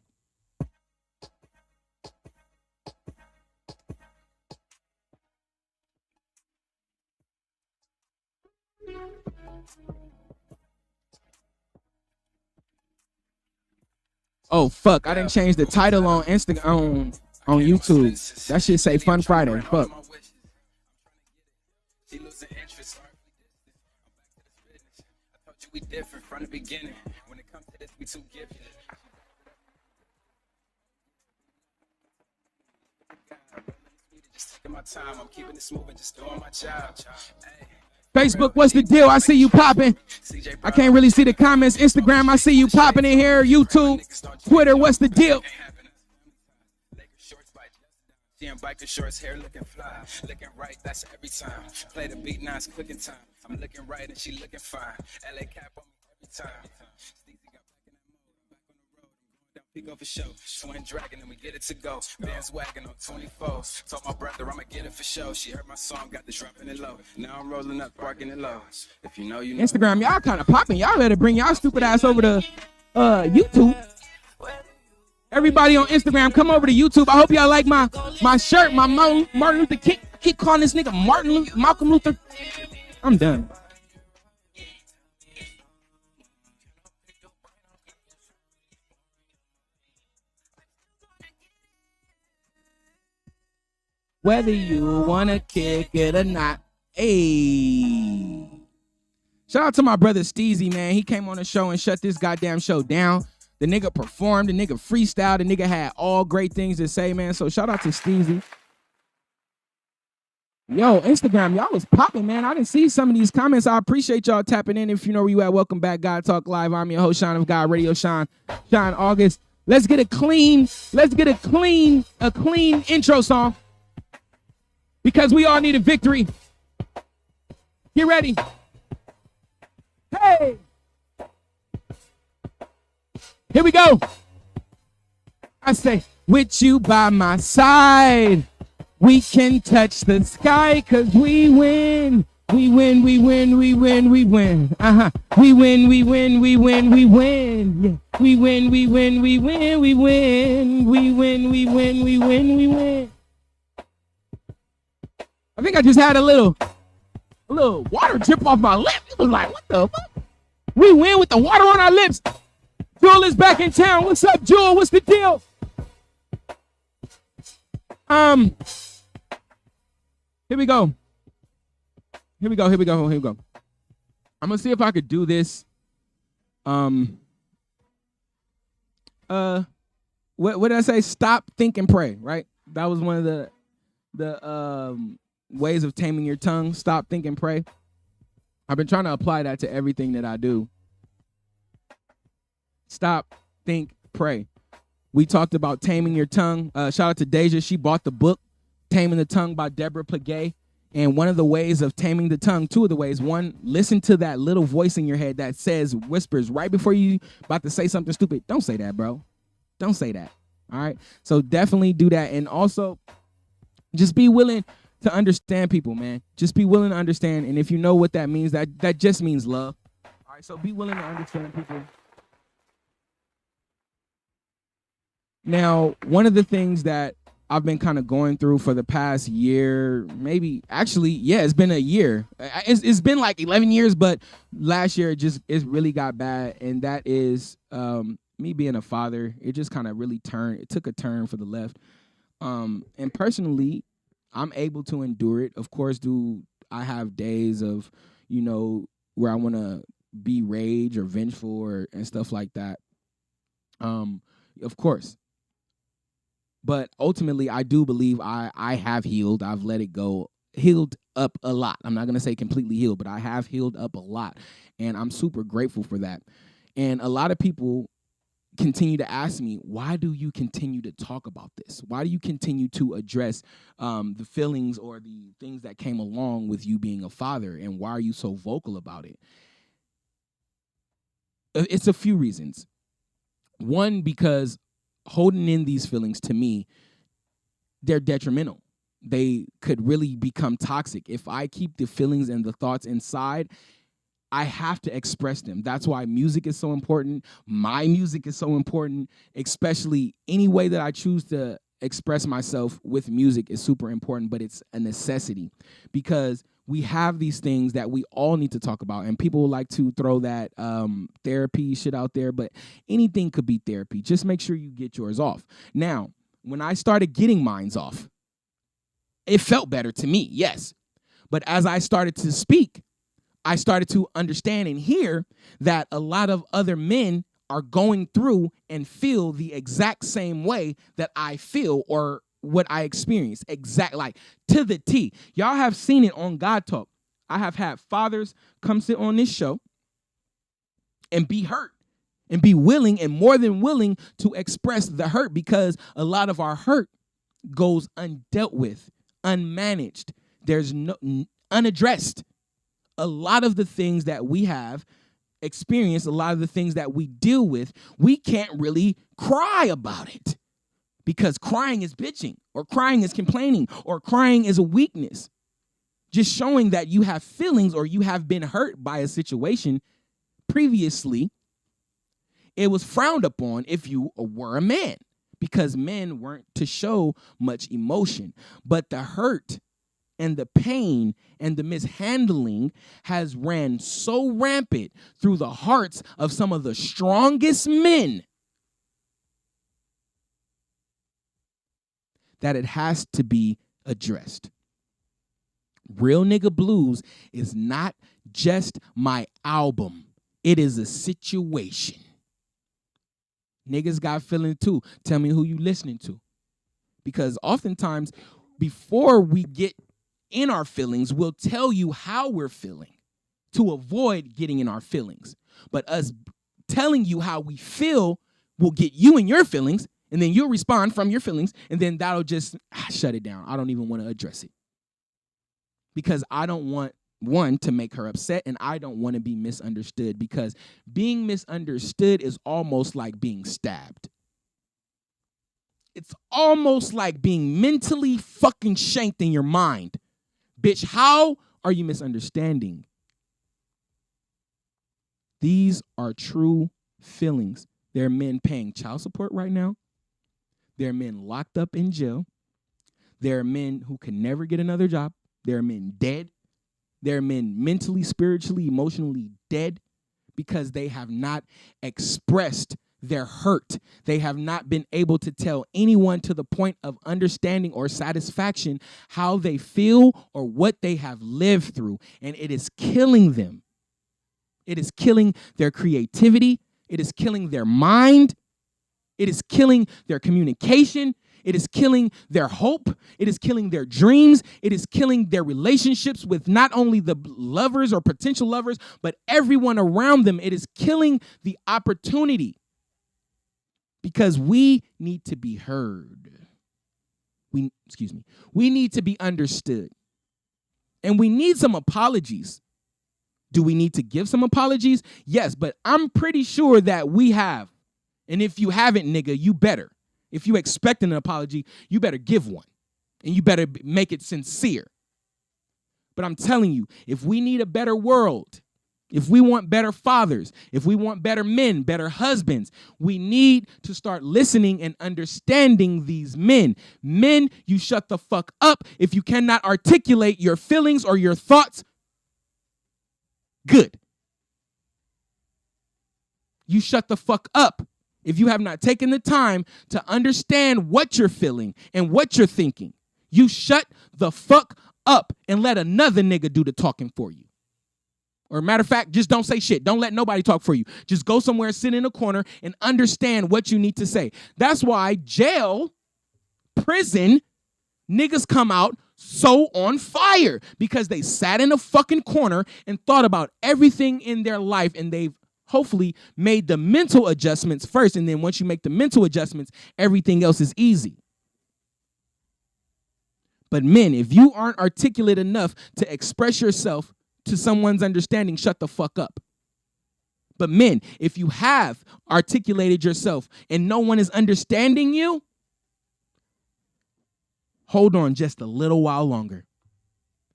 [SPEAKER 1] Oh, fuck. I didn't change the title on Instagram, on YouTube. That shit say Fun Friday. Fuck. She losing interest. I thought you we different from the beginning. When it comes to this, we too gifted. Just taking my time. I'm keeping it smooth and just doing my job. Facebook, what's the deal? I see you popping. I can't really see the comments. Instagram, I see you popping in here. YouTube, Twitter, what's the deal? She in biker shorts, hair looking fly, looking right, that's every time. Play the beat, now it's quick in time. I'm looking right and she looking fine. LA cap on me every time. Steezy got back in that mode, back on the road. I'm going down Pico for show. Twin dragon and we get it to go. Benz wagon on 24. Told my brother I'ma get it for show. She heard my song, got the dropping it low. Now I'm rolling up, parking it low. If you know, you know. Instagram, y'all kind of popping. Y'all better bring y'all stupid ass over to YouTube. Everybody on Instagram, come over to YouTube. I hope y'all like my shirt, my Martin Luther King. I keep calling this nigga Malcolm Luther. I'm done. Whether you wanna kick it or not. Hey. Shout out to my brother Steezy, man. He came on the show and shut this goddamn show down. The nigga performed, the nigga freestyled, the nigga had all great things to say, man. So shout out to Steezy. Yo, Instagram, y'all was popping, man. I didn't see some of these comments. I appreciate y'all tapping in. If you know where you at, welcome back, God Talk Live. I'm your host, Sean of God Radio, Sean August. Let's get a clean intro song. Because we all need a victory. Get ready. Hey! Here we go. I say, with you by my side, we can touch the sky, cause we win. We win, we win, we win, we win. We win, we win, we win, we win. Yeah. We win, we win, we win, we win. We win, we win, we win, we win. I think I just had a little water drip off my lip. It was like, what the fuck? We win with the water on our lips. Jewel is back in town. What's up, Jewel? What's the deal? Here we go. I'm gonna see if I could do this. What did I say? Stop, think, and pray. Right? That was one of the ways of taming your tongue. Stop, think, and pray. I've been trying to apply that to everything that I do. Stop, think, pray. We talked about taming your tongue. Shout out to Deja. She bought the book, Taming the Tongue by Deborah Pagay. And one of the ways of taming the tongue, two of the ways. One, listen to that little voice in your head that whispers right before you about to say something stupid. Don't say that, bro. Don't say that. All right. So definitely do that. And also just be willing to understand people, man. Just be willing to understand. And if you know what that means, that just means love. All right. So be willing to understand people. Now, one of the things that I've been kind of going through for the past year, maybe actually, yeah, it's been a year. It's been like 11 years, but last year it really got bad, and that is me being a father. It just kind of really turned. It took a turn for the left. And personally, I'm able to endure it. Of course, do I have days of, where I want to be rage or vengeful and stuff like that. Of course. But ultimately, I do believe I have healed. I've let it go, healed up a lot. I'm not going to say completely healed, but I have healed up a lot. And I'm super grateful for that. And a lot of people continue to ask me, why do you continue to talk about this? Why do you continue to address the feelings or the things that came along with you being a father? And why are you so vocal about it? It's a few reasons. One, because holding in these feelings, to me, they're detrimental. They could really become toxic. If I keep the feelings and the thoughts inside, I have to express them. That's why music is so important. My music is so important, especially any way that I choose to express myself with music is super important, but it's a necessity because we have these things that we all need to talk about, and people like to throw that therapy shit out there, but anything could be therapy. Just make sure you get yours off. Now, when I started getting mine off, it felt better to me, yes. But as I started to speak, I started to understand and hear that a lot of other men are going through and feel the exact same way that I feel or what I experience, like to the T. Y'all have seen it on God Talk. I have had fathers come sit on this show and be hurt and be willing and more than willing to express the hurt, because a lot of our hurt goes undealt with, unmanaged. There's no unaddressed. A lot of the things that we have experienced, a lot of the things that we deal with, we can't really cry about it. Because crying is bitching, or crying is complaining, or crying is a weakness. Just showing that you have feelings or you have been hurt by a situation previously, it was frowned upon if you were a man, because men weren't to show much emotion. But the hurt and the pain and the mishandling has ran so rampant through the hearts of some of the strongest men that it has to be addressed. Real Nigga Blues is not just my album. It is a situation. Niggas got feelings too. Tell me who you listening to. Because oftentimes, before we get in our feelings, we'll tell you how we're feeling to avoid getting in our feelings. But us telling you how we feel will get you in your feelings, and then you'll respond from your feelings, and then that'll just shut it down. I don't even want to address it. Because I don't want, one, to make her upset, and I don't want to be misunderstood, because being misunderstood is almost like being stabbed. It's almost like being mentally fucking shanked in your mind. Bitch, how are you misunderstanding? These are true feelings. There are men paying child support right now. There are men locked up in jail. There are men who can never get another job. There are men dead. There are men mentally, spiritually, emotionally dead because they have not expressed their hurt. They have not been able to tell anyone to the point of understanding or satisfaction how they feel or what they have lived through. And it is killing them. It is killing their creativity. It is killing their mind. It is killing their communication. It is killing their hope. It is killing their dreams. It is killing their relationships with not only the lovers or potential lovers, but everyone around them. It is killing the opportunity, because we need to be heard. We need to be understood. And we need some apologies. Do we need to give some apologies? Yes, but I'm pretty sure that we have. And if you haven't, nigga, you better. If you expect an apology, you better give one. And you better make it sincere. But I'm telling you, if we need a better world, if we want better fathers, if we want better men, better husbands, we need to start listening and understanding these men. Men, you shut the fuck up if you cannot articulate your feelings or your thoughts. Good. You shut the fuck up if you have not taken the time to understand what you're feeling and what you're thinking. You shut the fuck up and let another nigga do the talking for you. Or matter of fact, just don't say shit. Don't let nobody talk for you. Just go somewhere, sit in a corner, and understand what you need to say. That's why jail, prison, niggas come out so on fire because they sat in a fucking corner and thought about everything in their life, and they've hopefully made the mental adjustments first. And then once you make the mental adjustments, everything else is easy. But men, if you aren't articulate enough to express yourself to someone's understanding, shut the fuck up. But men, if you have articulated yourself and no one is understanding you, hold on just a little while longer.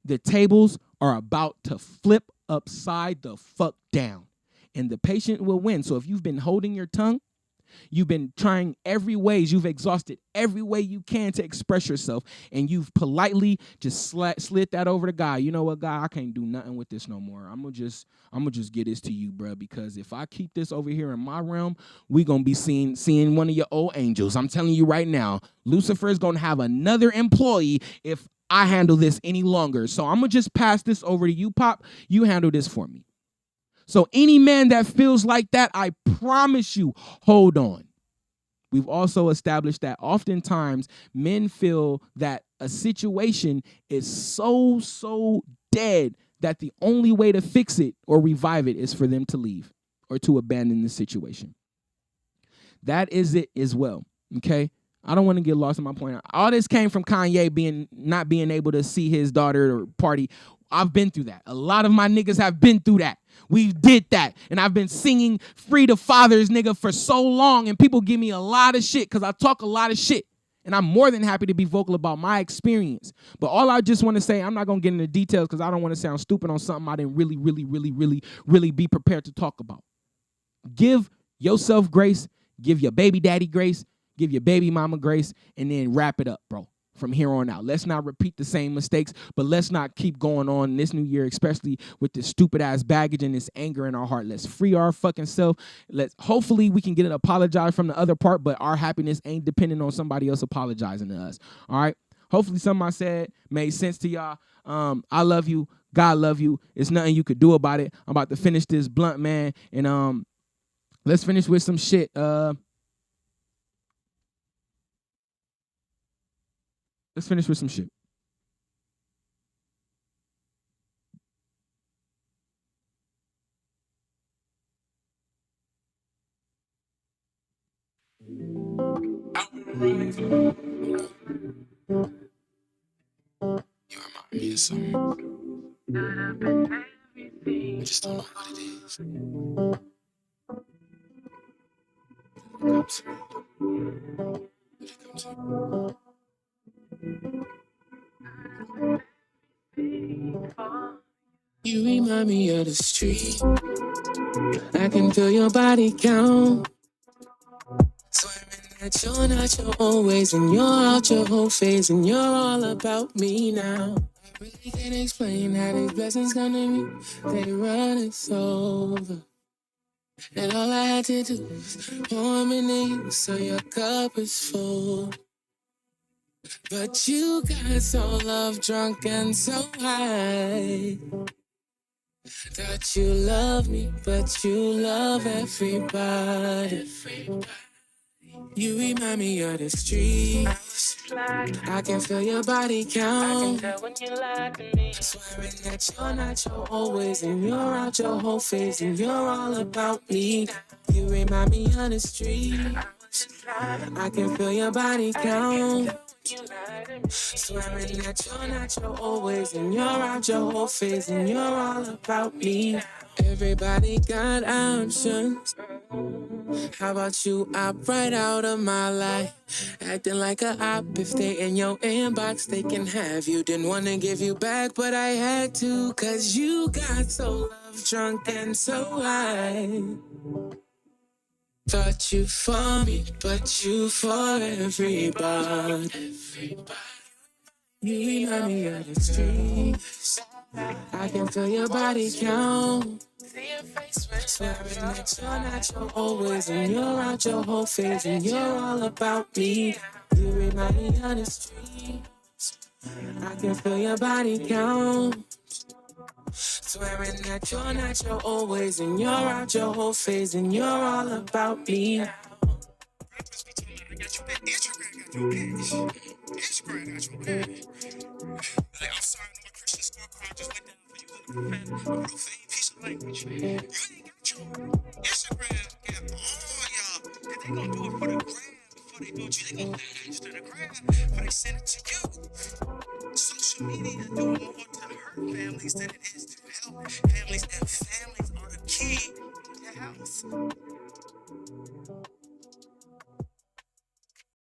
[SPEAKER 1] The tables are about to flip upside the fuck down, and the patient will win. So if you've been holding your tongue, you've been trying every ways, you've exhausted every way you can to express yourself, and you've politely just slid that over to God. You know what, God, I can't do nothing with this no more. I'm gonna just get this to you, bro, because if I keep this over here in my realm, we gonna be seeing one of your old angels. I'm telling you right now, Lucifer is gonna have another employee if I handle this any longer. So I'm gonna just pass this over to you, Pop. You handle this for me. So any man that feels like that, I promise you, hold on. We've also established that oftentimes men feel that a situation is so dead that the only way to fix it or revive it is for them to leave or to abandon the situation. That is it as well, okay? I don't want to get lost in my point. All this came from Kanye not being able to see his daughter or party. I've been through that. A lot of my niggas have been through that. We did that. And I've been singing Free the Fathers, nigga, for so long. And people give me a lot of shit because I talk a lot of shit. And I'm more than happy to be vocal about my experience. But all I just want to say, I'm not going to get into details because I don't want to sound stupid on something I didn't really be prepared to talk about. Give yourself grace. Give your baby daddy grace. Give your baby mama grace. And then wrap it up, bro. From here on out, let's not repeat the same mistakes, but let's not keep going on this new year, especially with this stupid ass baggage and this anger in our heart. Let's free our fucking self. Hopefully we can get an apologize from the other part, but our happiness ain't dependent on somebody else apologizing to us. All right. Hopefully something I said made sense to y'all. I love you. God love you. It's nothing you could do about it. I'm about to finish this blunt, man. And let's finish with some shit. Let's finish with some shit. You remind me of something. I just don't know what it is. You remind me of the street. I can feel your body count. Swearing that you're not your own ways and you're out your whole phase and you're all about me now. I really can't explain how these blessings come to me. They run us over. And all I had to do was pour them into you so your cup is full. But you got so love drunk and so high that you love me, but you love everybody. You remind me of the streets. I can feel your body count. Swearing that you're not your always and you're out your whole phase and you're all about me. You remind me of the streets. I can feel your body count. Swearing that you're not your always and you're out your whole phase and you're all about me. Everybody got options.
[SPEAKER 3] How about you opt right out of my life? Acting like a op. If they in your inbox, they can have you. Didn't wanna give you back, but I had to. Cause you got so love drunk and so high. Thought you for me, but you for everybody. You remind me of the streets. I can feel your body count. Swearing that you're not your always, and you're out your whole phase, and you're all about me. You remind me of the streets. I can feel your body count. Swearing that you're not your always, and you're out your whole phase, and you're all about me.
[SPEAKER 4] Instagram got your bitch. Like, I'm sorry, my Christian scorecard just went down for you. Profane piece of language. You ain't got your Instagram. Got all y'all. Cause they gonna do it for the gram before they do it to you. They gonna register the gram before they send it to you. Social media doing more to hurt families than it is to help families and